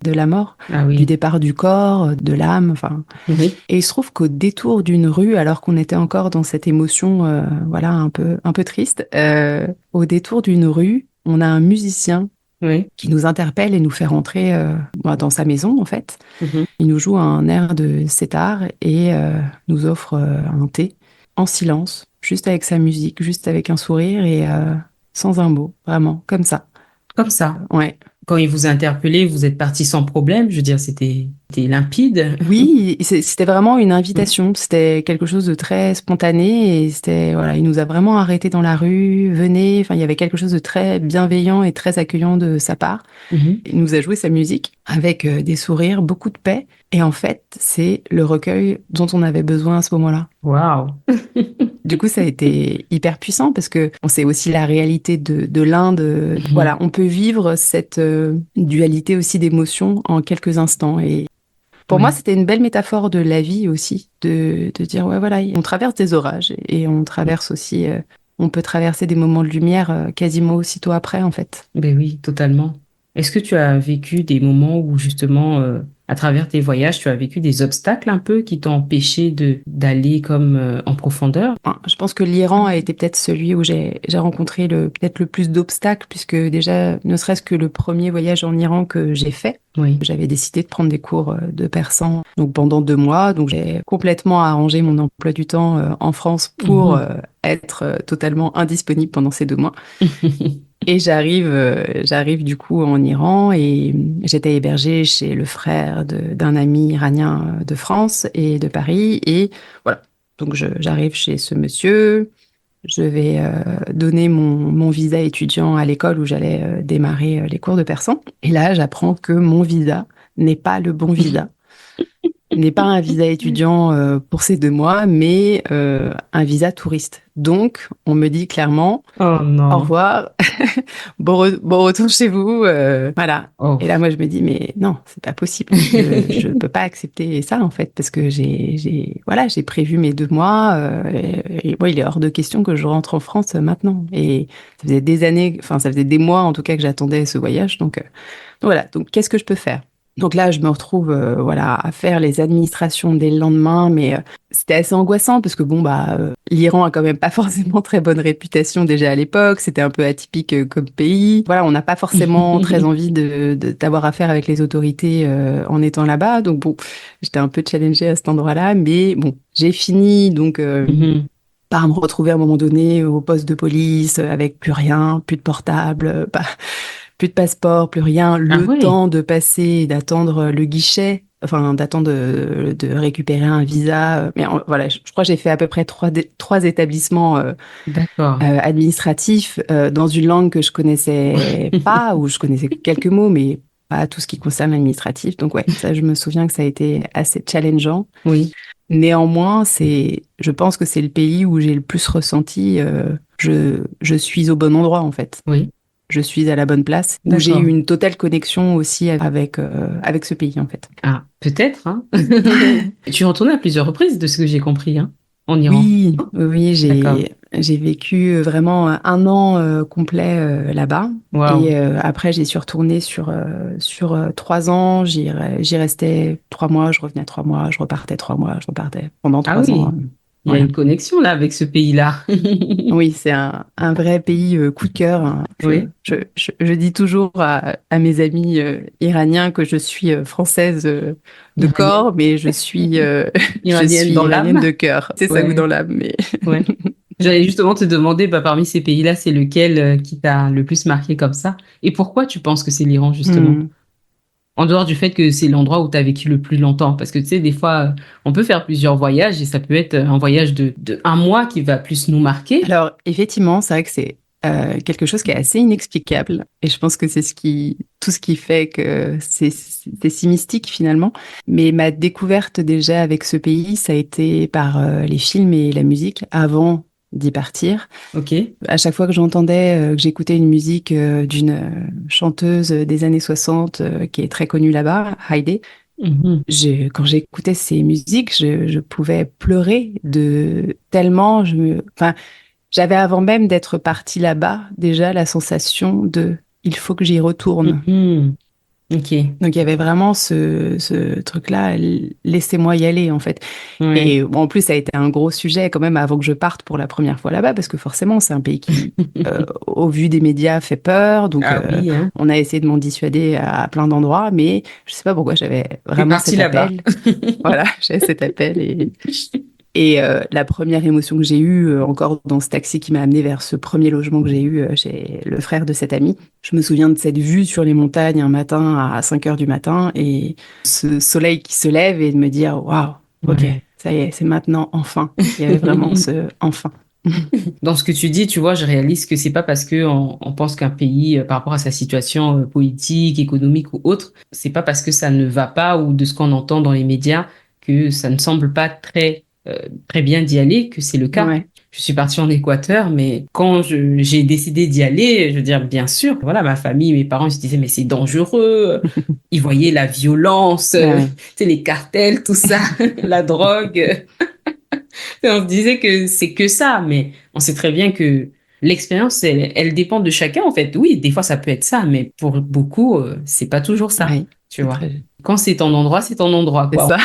de la mort, Ah du oui. départ du corps, de l'âme, enfin. Oui. Et il se trouve qu'au détour d'une rue, alors qu'on était encore dans cette émotion, voilà, un peu triste, au détour d'une rue, on a un musicien Oui. qui nous interpelle et nous fait rentrer dans sa maison, en fait. Mhm. Il nous joue un air de sitar et nous offre un thé en silence, juste avec sa musique, juste avec un sourire et sans un mot, vraiment, comme ça. Comme ça. Ouais. Quand il vous a interpellé, vous êtes parti sans problème. Je veux dire, c'était limpide. Oui, c'était vraiment une invitation. C'était quelque chose de très spontané et c'était, voilà, il nous a vraiment arrêtés dans la rue, venez. Enfin, il y avait quelque chose de très bienveillant et très accueillant de sa part. Mhm. Il nous a joué sa musique avec des sourires, beaucoup de paix. Et en fait, c'est le recueil dont on avait besoin à ce moment-là. Waouh. Du coup, ça a été hyper puissant parce que on sait aussi la réalité de l'Inde. Mhm. Voilà, on peut vivre cette dualité aussi d'émotions en quelques instants. Et pour moi, Oui. c'était une belle métaphore de la vie aussi, de dire, ouais, voilà, on traverse des orages et on traverse aussi, on peut traverser des moments de lumière quasiment aussitôt après, en fait. Ben oui, totalement. Est-ce que tu as vécu des moments où justement, à travers tes voyages, tu as vécu des obstacles un peu qui t'ont empêché d'aller comme en profondeur? Enfin, je pense que l'Iran a été peut-être celui où j'ai rencontré peut-être le plus d'obstacles, puisque déjà, ne serait-ce que le premier voyage en Iran que j'ai fait, Oui. j'avais décidé de prendre des cours de persan donc pendant 2 mois. Donc j'ai complètement arrangé mon emploi du temps en France pour Mhm. être totalement indisponible pendant ces 2 mois. Et j'arrive du coup en Iran et j'étais hébergée chez le frère d'un ami iranien de France et de Paris. Et voilà, donc j'arrive chez ce monsieur. Je vais donner mon visa étudiant à l'école où j'allais démarrer les cours de persan. Et là, j'apprends que mon visa n'est pas le bon visa. N'est pas un visa étudiant pour ces 2 mois, mais un visa touriste. Donc, on me dit clairement, Oh au non. revoir, bon retour chez vous, voilà. Oh. Et là, moi, je me dis, mais non, c'est pas possible. Je peux pas accepter ça, en fait, parce que voilà, j'ai prévu mes 2 mois, et moi, il est hors de question que je rentre en France maintenant. Et ça faisait des années, enfin, ça faisait des mois, en tout cas, que j'attendais ce voyage. Donc voilà. Donc, qu'est-ce que je peux faire? Donc là, je me retrouve, voilà, à faire les administrations dès le lendemain, mais c'était assez angoissant parce que bon, l'Iran a quand même pas forcément très bonne réputation déjà à l'époque. C'était un peu atypique comme pays. Voilà, on n'a pas forcément très envie d'avoir affaire avec les autorités en étant là-bas. Donc bon, j'étais un peu challengée à cet endroit-là, mais bon, j'ai fini donc Mhm. par me retrouver à un moment donné au poste de police avec plus rien, plus de portable, plus de passeport, plus rien, Ah le ouais. temps de passer, d'attendre le guichet, enfin d'attendre de récupérer un visa. Mais voilà, je crois que j'ai fait à peu près trois établissements D'accord. administratifs dans une langue que je connaissais pas, ou je connaissais quelques mots, mais pas tout ce qui concerne l'administratif. Donc ouais, ça, je me souviens que ça a été assez challengeant. Oui. Néanmoins, je pense que c'est le pays où j'ai le plus ressenti, je suis au bon endroit en fait. Oui. Je suis à la bonne place, où j'ai eu D'accord. une totale connexion aussi avec ce pays en fait. Ah, peut-être, hein. Tu es retourné à plusieurs reprises, de ce que j'ai compris, hein, en Iran. Oui, oui, D'accord. j'ai vécu vraiment un an complet là-bas. Waouh. Et après, j'y suis retournée sur 3 ans. J'y restais 3 mois, je revenais 3 mois, je repartais 3 mois, je repartais pendant Ah 3 ans. oui, il y a Voilà. une connexion là avec ce pays-là. Oui, c'est un vrai pays coup de cœur, hein. Oui. Je dis toujours à mes amis iraniens que je suis française de Iranienne. corps, mais je suis, je Iranienne suis dans iranienne de l'âme. cœur. C'est ça ou Ouais, dans l'âme, mais ouais. J'allais justement te demander, bah, parmi ces pays-là, c'est lequel qui t'a le plus marqué comme ça? Et pourquoi tu penses que c'est l'Iran, justement? Hmm. En dehors du fait que c'est l'endroit où tu as vécu le plus longtemps. Parce que tu sais, des fois, on peut faire plusieurs voyages et ça peut être un voyage de un mois qui va plus nous marquer. Alors, effectivement, c'est vrai que c'est quelque chose qui est assez inexplicable. Et je pense que c'est tout ce qui fait que c'est si mystique finalement. Mais ma découverte déjà avec ce pays, ça a été par les films et la musique avant d'y partir. Ok. À chaque fois que j'entendais, que j'écoutais une musique d'une chanteuse des années 60 qui est très connue là-bas, Heidi, Mhm. quand j'écoutais ces musiques, je pouvais pleurer de tellement enfin, j'avais avant même d'être partie là-bas déjà la sensation de il faut que j'y retourne. Mhm. Ok. Donc il y avait vraiment ce truc-là, laissez-moi y aller en fait. Ouais. Et bon, en plus ça a été un gros sujet quand même avant que je parte pour la première fois là-bas parce que forcément c'est un pays qui, au vu des médias, fait peur. Donc Ah oui, hein. on a essayé de m'en dissuader à plein d'endroits, mais je sais pas pourquoi j'avais T'es vraiment parti cet là-bas. appel. Voilà, j'avais cet appel et la première émotion que j'ai eue, encore dans ce taxi qui m'a amené vers ce premier logement que j'ai eu chez le frère de cet ami, je me souviens de cette vue sur les montagnes un matin à 5 heures du matin et ce soleil qui se lève et de me dire, waouh, ok, Ouais. ça y est, c'est maintenant, enfin. Il y avait vraiment ce enfin. Dans ce que tu dis, tu vois, je réalise que c'est pas parce que on pense qu'un pays, par rapport à sa situation politique, économique ou autre, c'est pas parce que ça ne va pas ou de ce qu'on entend dans les médias que ça ne semble pas très bien d'y aller, que c'est le cas. Ouais, Je suis partie en Équateur, mais quand j'ai décidé d'y aller, je veux dire, bien sûr, voilà, ma famille, mes parents, ils se disaient, mais c'est dangereux. Ils voyaient la violence, ouais, tu sais, les cartels, tout ça, la drogue. Et on se disait que c'est que ça, mais on sait très bien que l'expérience, elle dépend de chacun, en fait. Oui, des fois, ça peut être ça, mais pour beaucoup, c'est pas toujours ça, ouais, tu c'est vois. très, Quand c'est ton endroit, c'est ton endroit, c'est quoi. ça.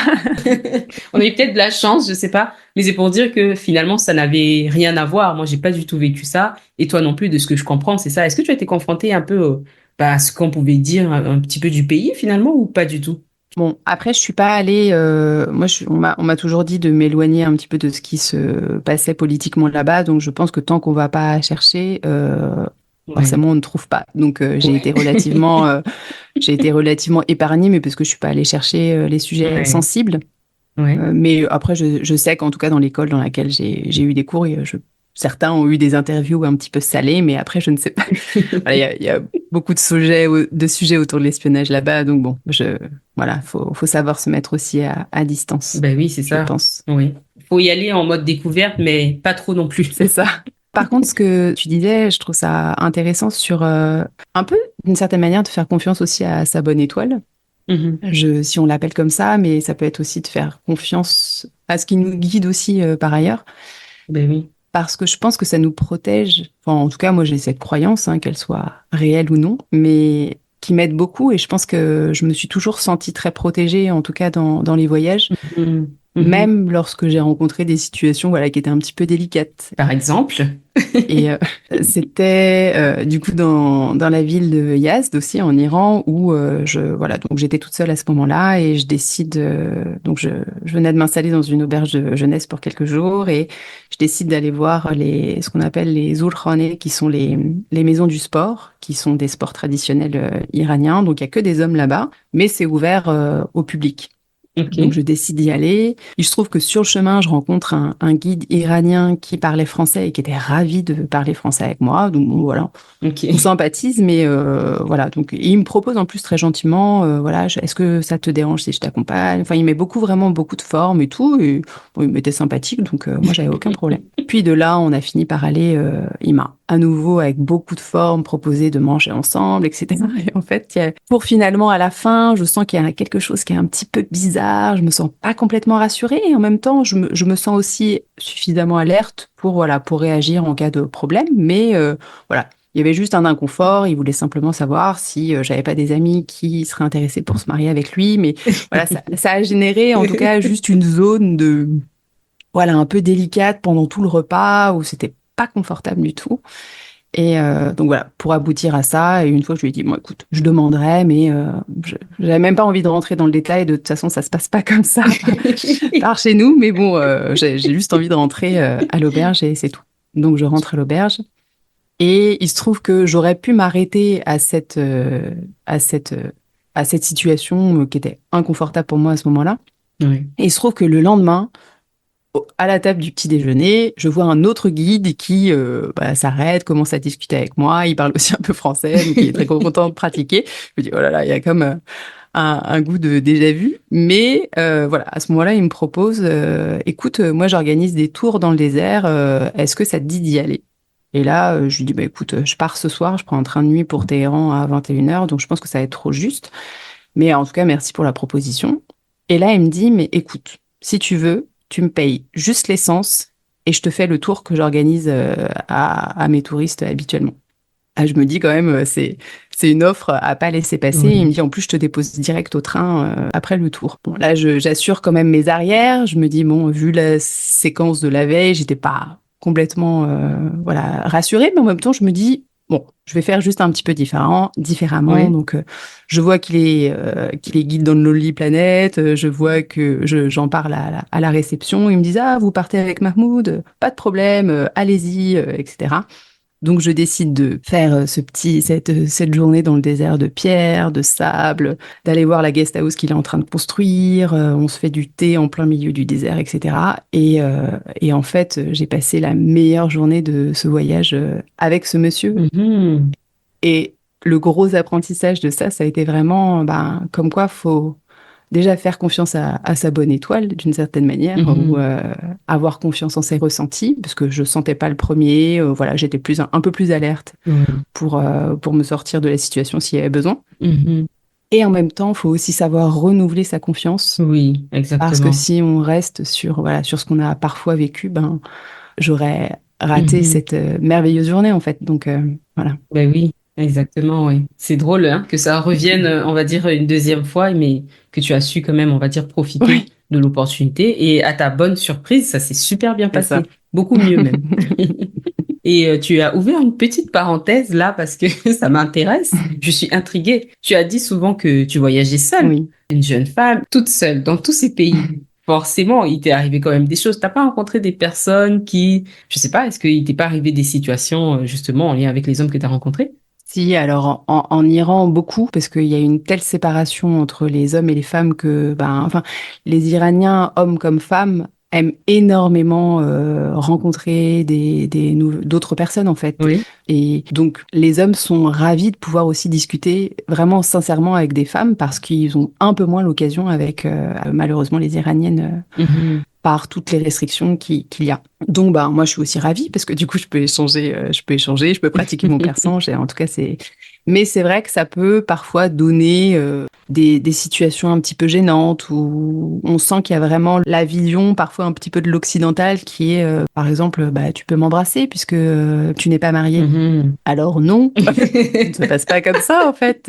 On a eu peut-être de la chance, je sais pas, mais c'est pour dire que finalement, ça n'avait rien à voir. Moi, j'ai pas du tout vécu ça, et toi non plus, de ce que je comprends, c'est ça. Est-ce que tu as été confronté un peu à ce qu'on pouvait dire un petit peu du pays, finalement, ou pas du tout? Bon, après, je suis pas allée. Moi, on m'a toujours dit de m'éloigner un petit peu de ce qui se passait politiquement là-bas. Donc, je pense que tant qu'on va pas chercher, Ouais. forcément, on ne trouve pas. Donc, Ouais. j'ai été relativement épargnée, mais parce que je suis pas allée chercher les sujets Ouais. sensibles. Ouais. Mais après, je sais qu'en tout cas, dans l'école dans laquelle j'ai eu des cours, certains ont eu des interviews un petit peu salées, mais après, je ne sais pas. Voilà, il y a beaucoup de sujets autour de l'espionnage là-bas, donc bon, voilà, faut savoir se mettre aussi à distance, Ben oui, c'est je ça. pense. Oui. Faut y aller en mode découverte, mais pas trop non plus. C'est ça. Par contre, ce que tu disais, je trouve ça intéressant sur un peu, d'une certaine manière, de faire confiance aussi à sa bonne étoile. Mhm. Si on l'appelle comme ça, mais ça peut être aussi de faire confiance à ce qui nous guide aussi par ailleurs. Ben oui. Parce que je pense que ça nous protège. Enfin, en tout cas, moi, j'ai cette croyance, hein, qu'elle soit réelle ou non, mais qui m'aide beaucoup. Et je pense que je me suis toujours sentie très protégée, en tout cas dans les voyages, Mhm. Mhm. même lorsque j'ai rencontré des situations, voilà, qui étaient un petit peu délicates. Par exemple. Et c'était du coup dans la ville de Yazd aussi en Iran où voilà, donc j'étais toute seule à ce moment-là et je décide donc je venais de m'installer dans une auberge de jeunesse pour quelques jours et je décide d'aller voir ce qu'on appelle les zulkhaneh, qui sont les maisons du sport, qui sont des sports traditionnels iraniens. Donc il y a que des hommes là-bas, mais c'est ouvert au public. Donc Ok. je décide d'y aller. Il se trouve que sur le chemin, je rencontre un guide iranien qui parlait français et qui était ravi de parler français avec moi. Donc bon, voilà, on Ok. sympathise, mais voilà. Donc il me propose en plus très gentiment, voilà, est-ce que ça te dérange si je t'accompagne? Enfin, il met vraiment beaucoup de forme et tout. Et bon, il m'était sympathique, donc moi j'avais aucun problème. Puis de là, on a fini par aller. Il m'a à nouveau avec beaucoup de forme proposé de manger ensemble, etc. Et en fait, pour finalement à la fin, je sens qu'il y a quelque chose qui est un petit peu bizarre. Je me sens pas complètement rassurée et en même temps, je me sens aussi suffisamment alerte pour voilà pour réagir en cas de problème. Mais voilà. Il y avait juste un inconfort, il voulait simplement savoir si j'avais pas des amis qui seraient intéressés pour se marier avec lui, mais voilà, ça a généré en tout cas juste une zone de, voilà, un peu délicate pendant tout le repas où c'était pas confortable du tout. Et donc voilà, pour aboutir à ça, et une fois que je lui ai dit, bon écoute, je demanderai, mais j'avais même pas envie de rentrer dans le détail, de toute façon ça se passe pas comme ça par chez nous, mais bon, j'ai juste envie de rentrer à l'auberge et c'est tout. Donc je rentre à l'auberge. Et il se trouve que j'aurais pu m'arrêter à cette à cette situation qui était inconfortable pour moi à ce moment-là. Oui. Et il se trouve que le lendemain, à la table du petit déjeuner, je vois un autre guide qui s'arrête, commence à discuter avec moi. Il parle aussi un peu français, donc il est très content de pratiquer. Je me dis, oh là là, il y a comme un goût de déjà vu. Mais voilà, à ce moment-là, il me propose, écoute, moi j'organise des tours dans le désert, est-ce que ça te dit d'y aller? Et là, je lui dis, bah écoute, je pars ce soir, je prends un train de nuit pour Téhéran à 21h, donc je pense que ça va être trop juste. Mais en tout cas, merci pour la proposition. Et là, il me dit, mais écoute, si tu veux, tu me payes juste l'essence et je te fais le tour que j'organise à mes touristes habituellement. Ah, je me dis quand même, c'est une offre à pas laisser passer. Il me Oui. dit, en plus, je te dépose direct au train après le tour. Bon, là, j'assure quand même mes arrières. Je me dis, bon, vu la séquence de la veille, j'étais pas complètement voilà, rassurée, mais en même temps, je me dis, bon, je vais faire juste un petit peu différemment. Oui. Donc, je vois qu'il est guide dans le Lonely Planet. Je vois que j'en parle à la réception. Ils me disent, ah, vous partez avec Mahmoud, pas de problème, allez-y, etc. Donc, je décide de faire cette journée dans le désert de pierre, de sable, d'aller voir la guest house qu'il est en train de construire. On se fait du thé en plein milieu du désert, etc. Et en fait, j'ai passé la meilleure journée de ce voyage avec ce monsieur. Mhm. Et le gros apprentissage de ça, ça a été vraiment, ben, comme quoi faut déjà faire confiance à sa bonne étoile d'une certaine manière, ou Mhm. avoir confiance en ses ressentis, parce que je sentais pas le premier. Voilà, j'étais un peu plus alerte Oui. pour me sortir de la situation s'il y avait besoin. Mhm. Et en même temps, il faut aussi savoir renouveler sa confiance, Oui, parce que exactement. si on reste sur ce qu'on a parfois vécu, ben, j'aurais raté Mhm. cette merveilleuse journée, en fait. Donc, voilà. Ben oui, exactement, oui. C'est drôle hein, que ça revienne, on va dire, une deuxième fois, mais que tu as su quand même, on va dire, profiter Oui, de l'opportunité. Et à ta bonne surprise, ça s'est super bien c'est ça. passé. Beaucoup mieux même. Et tu as ouvert une petite parenthèse là parce que ça m'intéresse. Je suis intriguée. Tu as dit souvent que tu voyageais seule, Oui. une jeune femme, toute seule, dans tous ces pays. Forcément, il t'est arrivé quand même des choses. T'as pas rencontré des personnes qui, je sais pas, est-ce qu'il t'est pas arrivé des situations justement en lien avec les hommes que tu as rencontrés? Si, alors en Iran, beaucoup, parce qu'il y a une telle séparation entre les hommes et les femmes que, ben, enfin, les Iraniens, hommes comme femmes, aiment énormément rencontrer d'autres personnes, en fait. Oui. Et donc, les hommes sont ravis de pouvoir aussi discuter vraiment sincèrement avec des femmes parce qu'ils ont un peu moins l'occasion avec, malheureusement, les Iraniennes Mhm. par toutes les restrictions qu'il y a. Donc, bah, moi, je suis aussi ravie parce que du coup, je peux pratiquer mon persan. En tout cas, mais c'est vrai que ça peut parfois donner des situations un petit peu gênantes où on sent qu'il y a vraiment la vision parfois un petit peu de l'occidental qui est, par exemple, bah, tu peux m'embrasser puisque tu n'es pas marié. Mhm. Alors non, ça ne se passe pas comme ça en fait.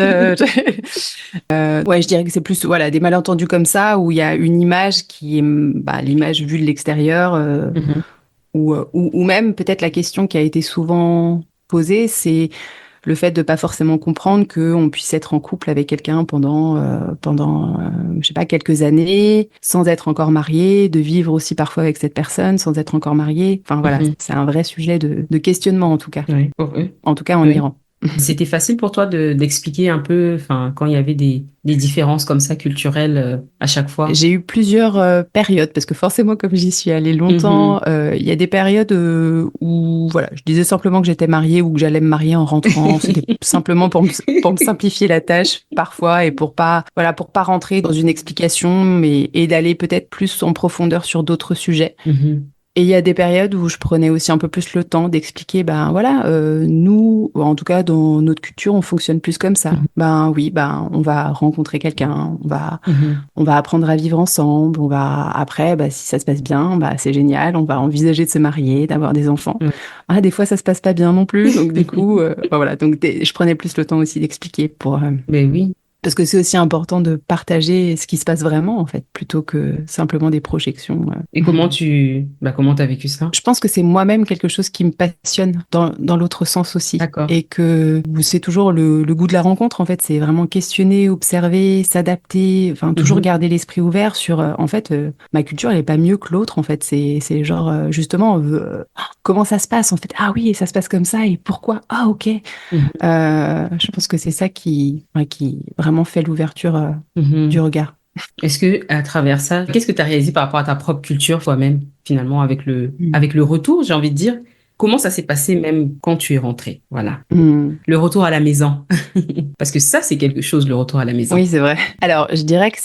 Ouais, je dirais que c'est plus voilà des malentendus comme ça où il y a une image qui est bah, l'image vue de l'extérieur Mhm. ou même peut-être la question qui a été souvent posée, c'est le fait de pas forcément comprendre qu'on puisse être en couple avec quelqu'un pendant je sais pas quelques années sans être encore marié, de vivre aussi parfois avec cette personne sans être encore marié. Enfin voilà, Mhm. c'est un vrai sujet de questionnement Oui, pour eux. en tout cas en Oui. Iran. C'était facile pour toi d'expliquer un peu, enfin, quand il y avait des différences comme ça culturelles à chaque fois. J'ai eu plusieurs périodes parce que forcément, comme j'y suis allée longtemps, Mhm. il y a des périodes où voilà, je disais simplement que j'étais mariée ou que j'allais me marier en rentrant. C'était simplement pour me simplifier la tâche parfois et pour pas voilà pour pas rentrer dans une explication, mais et d'aller peut-être plus en profondeur sur d'autres sujets. Mhm. Et il y a des périodes où je prenais aussi un peu plus le temps d'expliquer, ben voilà, nous, en tout cas dans notre culture, on fonctionne plus comme ça. Mhm. Ben oui, ben on va rencontrer quelqu'un, Mhm. on va apprendre à vivre ensemble, on va après, bah, si ça se passe bien, bah c'est génial, on va envisager de se marier, d'avoir des enfants. Oui. Ah, des fois ça se passe pas bien non plus, donc du coup, bah, voilà, donc je prenais plus le temps aussi d'expliquer pour Ben oui. parce que c'est aussi important de partager ce qui se passe vraiment en fait, plutôt que simplement des projections. Et comment t'as vécu ça? Je pense que c'est moi-même quelque chose qui me passionne dans l'autre sens aussi. D'accord. Et que c'est toujours le goût de la rencontre, en fait. C'est vraiment questionner, observer, s'adapter, enfin, toujours Mhm. garder l'esprit ouvert sur, en fait, ma culture, elle est pas mieux que l'autre, en fait. C'est genre, justement, comment ça se passe, en fait. Ah oui, ça se passe comme ça, et pourquoi? Ah, ok. Mhm. Je pense que c'est ça qui vraiment vraiment fait l'ouverture du regard. Est-ce que à travers ça, qu'est-ce que tu as réalisé par rapport à ta propre culture toi-même, finalement, avec le retour, j'ai envie de dire? Comment ça s'est passé même quand tu es rentrée? Voilà. Le retour à la maison. Parce que ça, c'est quelque chose, le retour à la maison. Oui, c'est vrai. Alors, je dirais que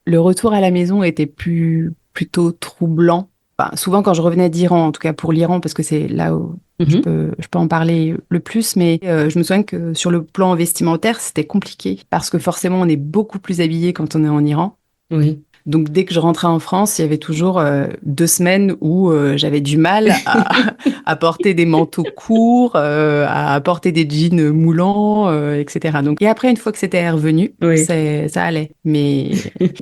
le retour à la maison était plutôt troublant. Enfin, souvent, quand je revenais d'Iran, en tout cas pour l'Iran, parce que c'est là où je peux en parler le plus, mais je me souviens que sur le plan vestimentaire, c'était compliqué parce que forcément, on est beaucoup plus habillé quand on est en Iran. Oui. Donc, dès que je rentrais en France, il y avait toujours 2 semaines où j'avais du mal à porter des manteaux courts, à porter des jeans moulants, etc. Donc, et après, une fois que c'était revenu, Oui. ça allait. Mais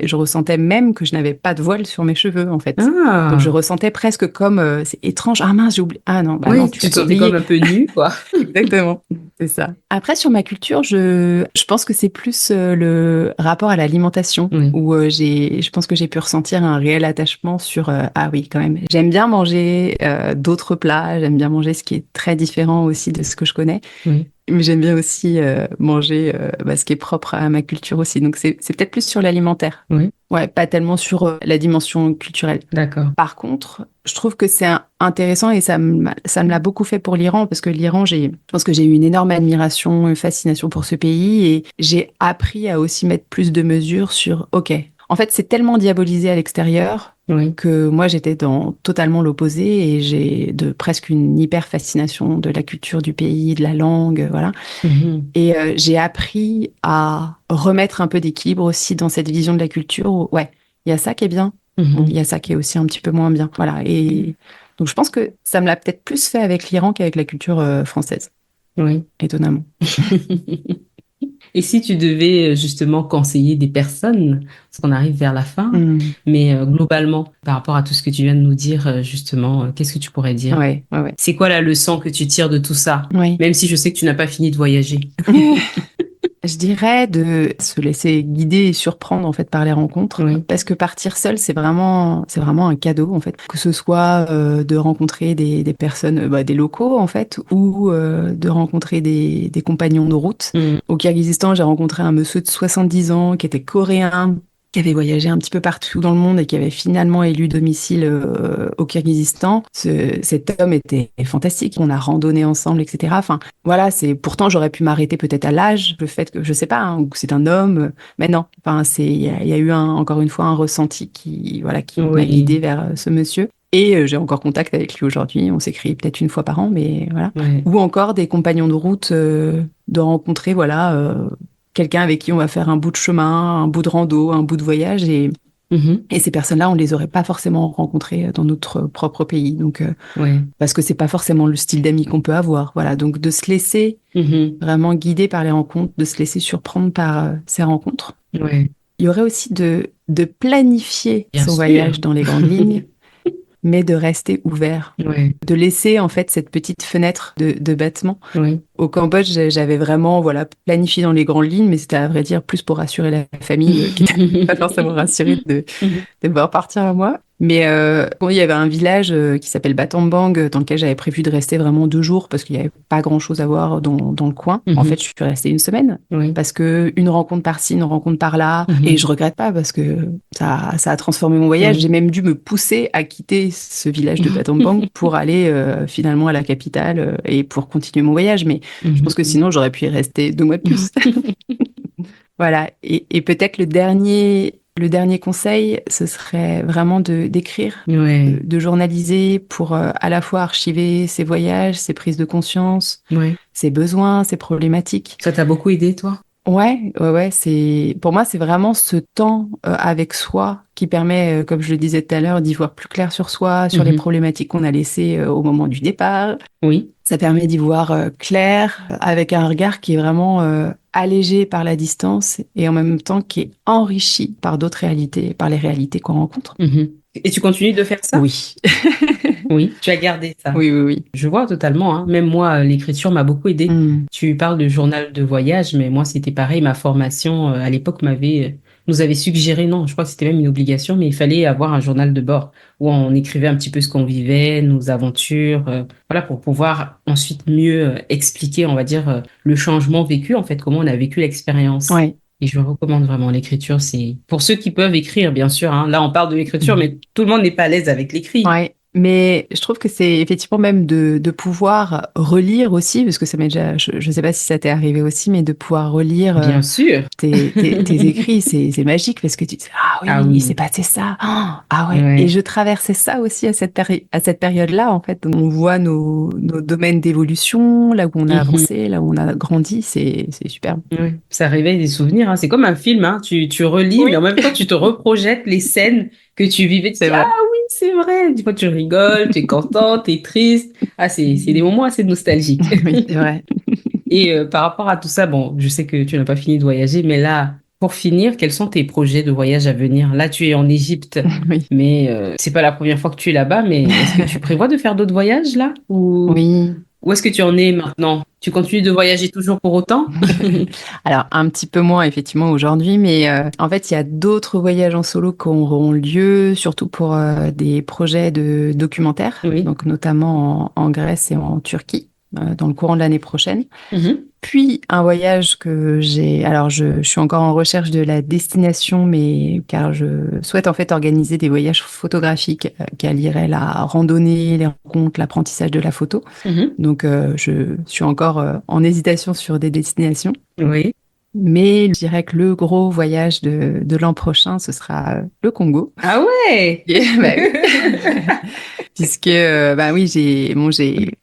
je ressentais même que je n'avais pas de voile sur mes cheveux, en fait. Ah. Donc, je ressentais presque comme, c'est étrange. Ah mince, j'ai oublié. Ah non, bah oui, non, tu te sentais comme un peu nue, quoi. Exactement, c'est ça. Après, sur ma culture, je pense que c'est plus le rapport à l'alimentation où je pense que j'ai pu ressentir un réel attachement sur ah oui, quand même. J'aime bien manger d'autres plats, j'aime bien manger ce qui est très différent aussi de ce que je connais. Mais j'aime bien aussi manger ce qui est propre à ma culture aussi. Donc, c'est peut-être plus sur l'alimentaire. Ouais, pas tellement sur la dimension culturelle. D'accord. Par contre, je trouve que c'est intéressant et ça me l'a beaucoup fait pour l'Iran parce que l'Iran, je pense que j'ai eu une énorme admiration, une fascination pour ce pays et j'ai appris à aussi mettre plus de mesures sur, OK, en fait, c'est tellement diabolisé à l'extérieur que moi, j'étais dans totalement l'opposé et j'ai presque une hyper fascination de la culture du pays, de la langue, voilà. Et j'ai appris à remettre un peu d'équilibre aussi dans cette vision de la culture où, ouais, il y a ça qui est bien, il y a ça qui est aussi un petit peu moins bien, voilà. Et donc, je pense que ça me l'a peut-être plus fait avec l'Iran qu'avec la culture française. Oui. Étonnamment. Et si tu devais justement conseiller des personnes, parce qu'on arrive vers la fin, mais globalement, par rapport à tout ce que tu viens de nous dire, justement, qu'est-ce que tu pourrais dire? Ouais. C'est quoi la leçon que tu tires de tout ça? Même si je sais que tu n'as pas fini de voyager. Je dirais de se laisser guider et surprendre en fait par les rencontres, parce que partir seul c'est vraiment un cadeau en fait, que ce soit de rencontrer des personnes, des locaux en fait, ou de rencontrer des compagnons de route. Au Kirghizistan, j'ai rencontré un monsieur de 70 ans qui était coréen, qui avait voyagé un petit peu partout dans le monde et qui avait finalement élu domicile au Kirghizistan. Cet homme était fantastique. On a randonné ensemble, etc. Enfin, voilà, pourtant j'aurais pu m'arrêter peut-être à l'âge, le fait que je sais pas, ou que c'est un homme, mais non. Enfin, il y a eu encore une fois un ressenti qui m'a guidée vers ce monsieur. Et j'ai encore contact avec lui aujourd'hui. On s'écrit peut-être une fois par an, mais voilà. Ou encore des compagnons de route, de rencontrer, quelqu'un avec qui on va faire un bout de chemin, un bout de rando, un bout de voyage. Et ces personnes-là, on les aurait pas forcément rencontrées dans notre propre pays. Donc, parce que c'est pas forcément le style d'amis qu'on peut avoir. Voilà. Donc, de se laisser vraiment guider par les rencontres, de se laisser surprendre par ces rencontres. Il y aurait aussi de planifier son voyage dans les grandes lignes. Mais de rester ouvert, de laisser en fait cette petite fenêtre de battement. Au Cambodge, j'avais vraiment planifié dans les grandes lignes, mais c'était à vrai dire plus pour rassurer la famille qui n'était pas forcément rassurée de me voir partir à moi. Mais il y avait un village qui s'appelle Battambang dans lequel j'avais prévu de rester vraiment 2 jours parce qu'il n'y avait pas grand-chose à voir dans le coin. En fait, je suis restée 1 semaine parce que une rencontre par-ci, une rencontre par-là. Et je regrette pas parce que ça a transformé mon voyage. J'ai même dû me pousser à quitter ce village de Battambang pour aller finalement à la capitale et pour continuer mon voyage. Mais je pense que sinon, j'aurais pu y rester 2 mois de plus. Voilà. Et peut-être le dernier conseil, ce serait vraiment d'écrire, de journaliser pour à la fois archiver ses voyages, ses prises de conscience, ses besoins, ses problématiques. Ça t'a beaucoup aidé, toi? Ouais. Pour moi, c'est vraiment ce temps avec soi qui permet, comme je le disais tout à l'heure, d'y voir plus clair sur soi, sur les problématiques qu'on a laissées au moment du départ. Ça permet d'y voir clair, avec un regard qui est vraiment allégé par la distance et en même temps qui est enrichi par d'autres réalités, par les réalités qu'on rencontre. Et tu continues de faire ça? Oui. Oui, tu as gardé ça. Oui. Je vois totalement, hein. Même moi, l'écriture m'a beaucoup aidée. Tu parles de journal de voyage, mais moi, c'était pareil. Ma formation, à l'époque, nous avait suggéré, non, je crois que c'était même une obligation, mais il fallait avoir un journal de bord où on écrivait un petit peu ce qu'on vivait, nos aventures, pour pouvoir ensuite mieux expliquer, on va dire, le changement vécu, en fait, comment on a vécu l'expérience. Et je recommande vraiment l'écriture. C'est pour ceux qui peuvent écrire, bien sûr, hein. Là, on parle de l'écriture, mais tout le monde n'est pas à l'aise avec l'écrit. Ouais, mais je trouve que c'est effectivement même de pouvoir relire aussi, parce que ça m'est déjà, je sais pas si ça t'est arrivé aussi, mais de pouvoir relire Bien sûr. tes écrits, c'est magique parce que tu dis, ah oui, Ah il s'est oui. passé ça, ah ouais, et Ouais. je traversais ça aussi à à cette période-là, en fait. On voit nos domaines d'évolution, là où on a Mhm. avancé, là où on a grandi, c'est superbe. Ouais. Ça réveille des souvenirs, hein. C'est comme un film, hein. Tu relis, mais en Oui, même temps, tu te reprojettes les scènes que tu vivais. Tu te c'est dis, ah vrai. oui, c'est vrai. Des fois, tu rigoles, tu es content, tu es triste. Ah, c'est des moments assez nostalgiques. Oui, c'est vrai. Et par rapport à tout ça, bon, je sais que tu n'as pas fini de voyager, mais là, pour finir, quels sont tes projets de voyage à venir? Là, tu es en Égypte, Oui. mais c'est pas la première fois que tu es là-bas, mais est-ce que tu prévois de faire d'autres voyages là? Ou Oui. où est-ce que tu en es maintenant? Tu continues de voyager toujours pour autant? Alors, un petit peu moins, effectivement, aujourd'hui, mais en fait, il y a d'autres voyages en solo qui auront lieu, surtout pour des projets de documentaires, Oui. donc notamment en Grèce et en Turquie, dans le courant de l'année prochaine. Mhm. Puis, un voyage que j'ai... Alors, je suis encore en recherche de la destination, mais car je souhaite en fait organiser des voyages photographiques qui allieraient la randonnée, les rencontres, l'apprentissage de la photo. Mhm. Donc, je suis encore en hésitation sur des destinations. Oui. Mais je dirais que le gros voyage de l'an prochain, ce sera le Congo. Ah ouais! Et, bah oui. Puisque, bah oui, j'ai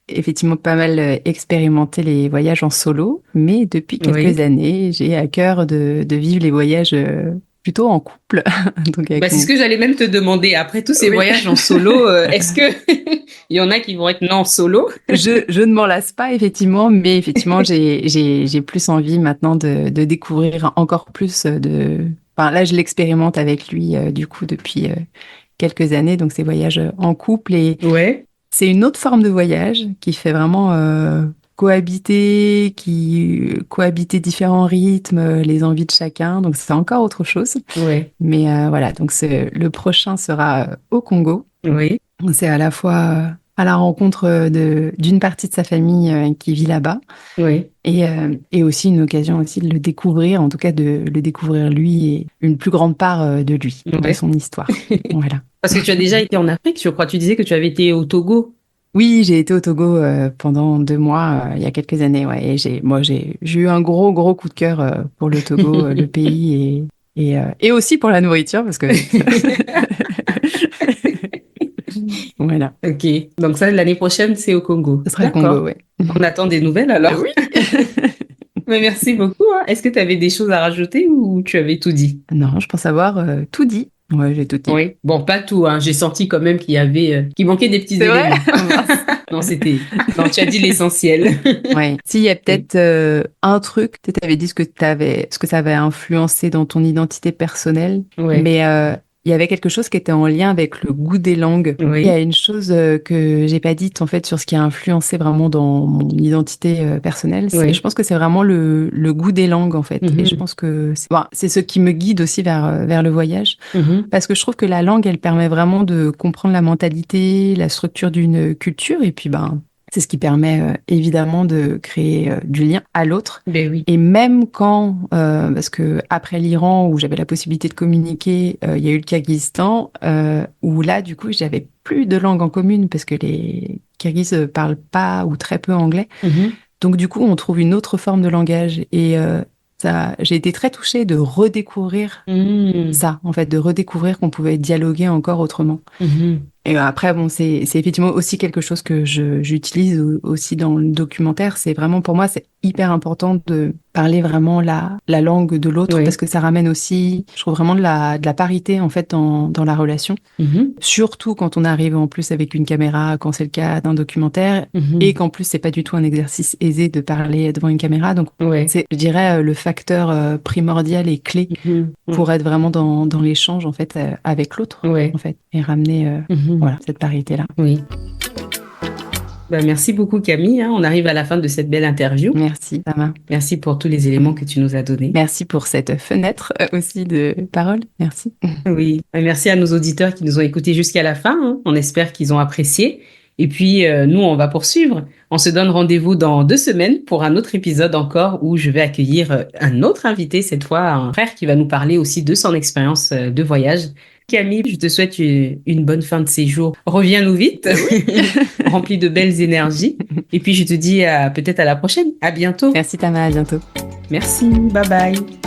effectivement pas mal expérimenté les voyages en solo, mais depuis quelques Oui. années, j'ai à cœur de vivre les voyages plutôt en couple. Donc Bah, avec c'est ce mon... que j'allais même te demander. Après tous ces Oui. voyages en solo, est-ce que il y en a qui vont être non solo? Je ne m'en lasse pas, effectivement, mais effectivement, j'ai plus envie maintenant de découvrir encore plus de... Enfin, là, je l'expérimente avec lui, du coup, depuis quelques années, donc ces voyages en couple. Et Ouais. c'est une autre forme de voyage qui fait vraiment cohabiter différents rythmes, les envies de chacun, donc c'est encore autre chose. Ouais. Mais voilà, donc le prochain sera au Congo. Oui. C'est à la fois à la rencontre d'une partie de sa famille qui vit là-bas Oui. et aussi une occasion aussi de le découvrir, en tout cas de le découvrir lui et une plus grande part de lui, de Ouais. son histoire. Voilà. Parce que tu as déjà été en Afrique, je crois. Tu disais que tu avais été au Togo. Oui, j'ai été au Togo pendant 2 mois il y a quelques années, ouais, et j'ai eu un gros coup de cœur pour le Togo, le pays et aussi pour la nourriture parce que voilà, Ok. Donc ça, l'année prochaine, c'est au Congo. ce sera le Congo, D'accord. ouais. On attend des nouvelles alors. Oui. Mais merci beaucoup, hein. Est-ce que tu avais des choses à rajouter ou tu avais tout dit? Non, je pense avoir tout dit. Ouais, j'ai tout dit. Oui. Bon, pas tout, hein. J'ai senti quand même qu'il y avait, qu'il manquait des petits C'est vrai? éléments. Mince. Non, non, tu as dit l'essentiel. Ouais. S'il y a Oui. peut-être un truc, tu avais dit ce que ça avait influencé dans ton identité personnelle, Ouais. mais il y avait quelque chose qui était en lien avec le goût des langues. Il y Oui. a une chose que j'ai pas dite en fait sur ce qui a influencé vraiment dans mon identité personnelle. Je Oui. pense que c'est vraiment le goût des langues en fait. Et je Mhm. pense que c'est ce qui me guide aussi vers le voyage. Mhm. Parce que je trouve que la langue, elle permet vraiment de comprendre la mentalité, la structure d'une culture, et puis ben, c'est ce qui permet évidemment de créer du lien à l'autre. Ben oui. Et même quand, parce que après l'Iran, où j'avais la possibilité de communiquer, il y a eu le Kyrgyzstan, où là, du coup, j'avais plus de langue en commune parce que les Kirghizes parlent pas ou très peu anglais. Mhm. Donc du coup, on trouve une autre forme de langage. Et j'ai été très touchée de redécouvrir Mhm. ça, en fait, de redécouvrir qu'on pouvait dialoguer encore autrement. Mhm. Et après, bon, c'est effectivement aussi quelque chose que j'utilise aussi dans le documentaire. C'est vraiment, pour moi, c'est hyper important de parler vraiment la langue de l'autre parce Oui. que ça ramène aussi, je trouve vraiment de la parité, en fait, dans la relation. Mhm. Surtout quand on arrive en plus avec une caméra, quand c'est le cas d'un documentaire, et Mhm. qu'en plus, c'est pas du tout un exercice aisé de parler devant une caméra. Donc, Ouais. c'est, je dirais, le facteur primordial et clé Mhm. pour être vraiment dans l'échange, en fait, avec l'autre, Ouais. en fait, et ramener, Mhm. voilà, cette parité-là. Oui. Ben, merci beaucoup, Camille, hein. On arrive à la fin de cette belle interview. Merci, Sama. Merci pour tous les éléments que tu nous as donnés. Merci pour cette fenêtre aussi de parole. Merci. Oui. Et merci à nos auditeurs qui nous ont écoutés jusqu'à la fin, hein. On espère qu'ils ont apprécié. Et puis, nous, on va poursuivre. On se donne rendez-vous dans 2 semaines pour un autre épisode encore où je vais accueillir un autre invité, cette fois un frère qui va nous parler aussi de son expérience de voyage. Camille, je te souhaite une bonne fin de séjour. Reviens-nous vite, rempli de belles énergies. Et puis, je te dis peut-être à la prochaine. À bientôt. Merci Tama, à bientôt. Merci, bye bye.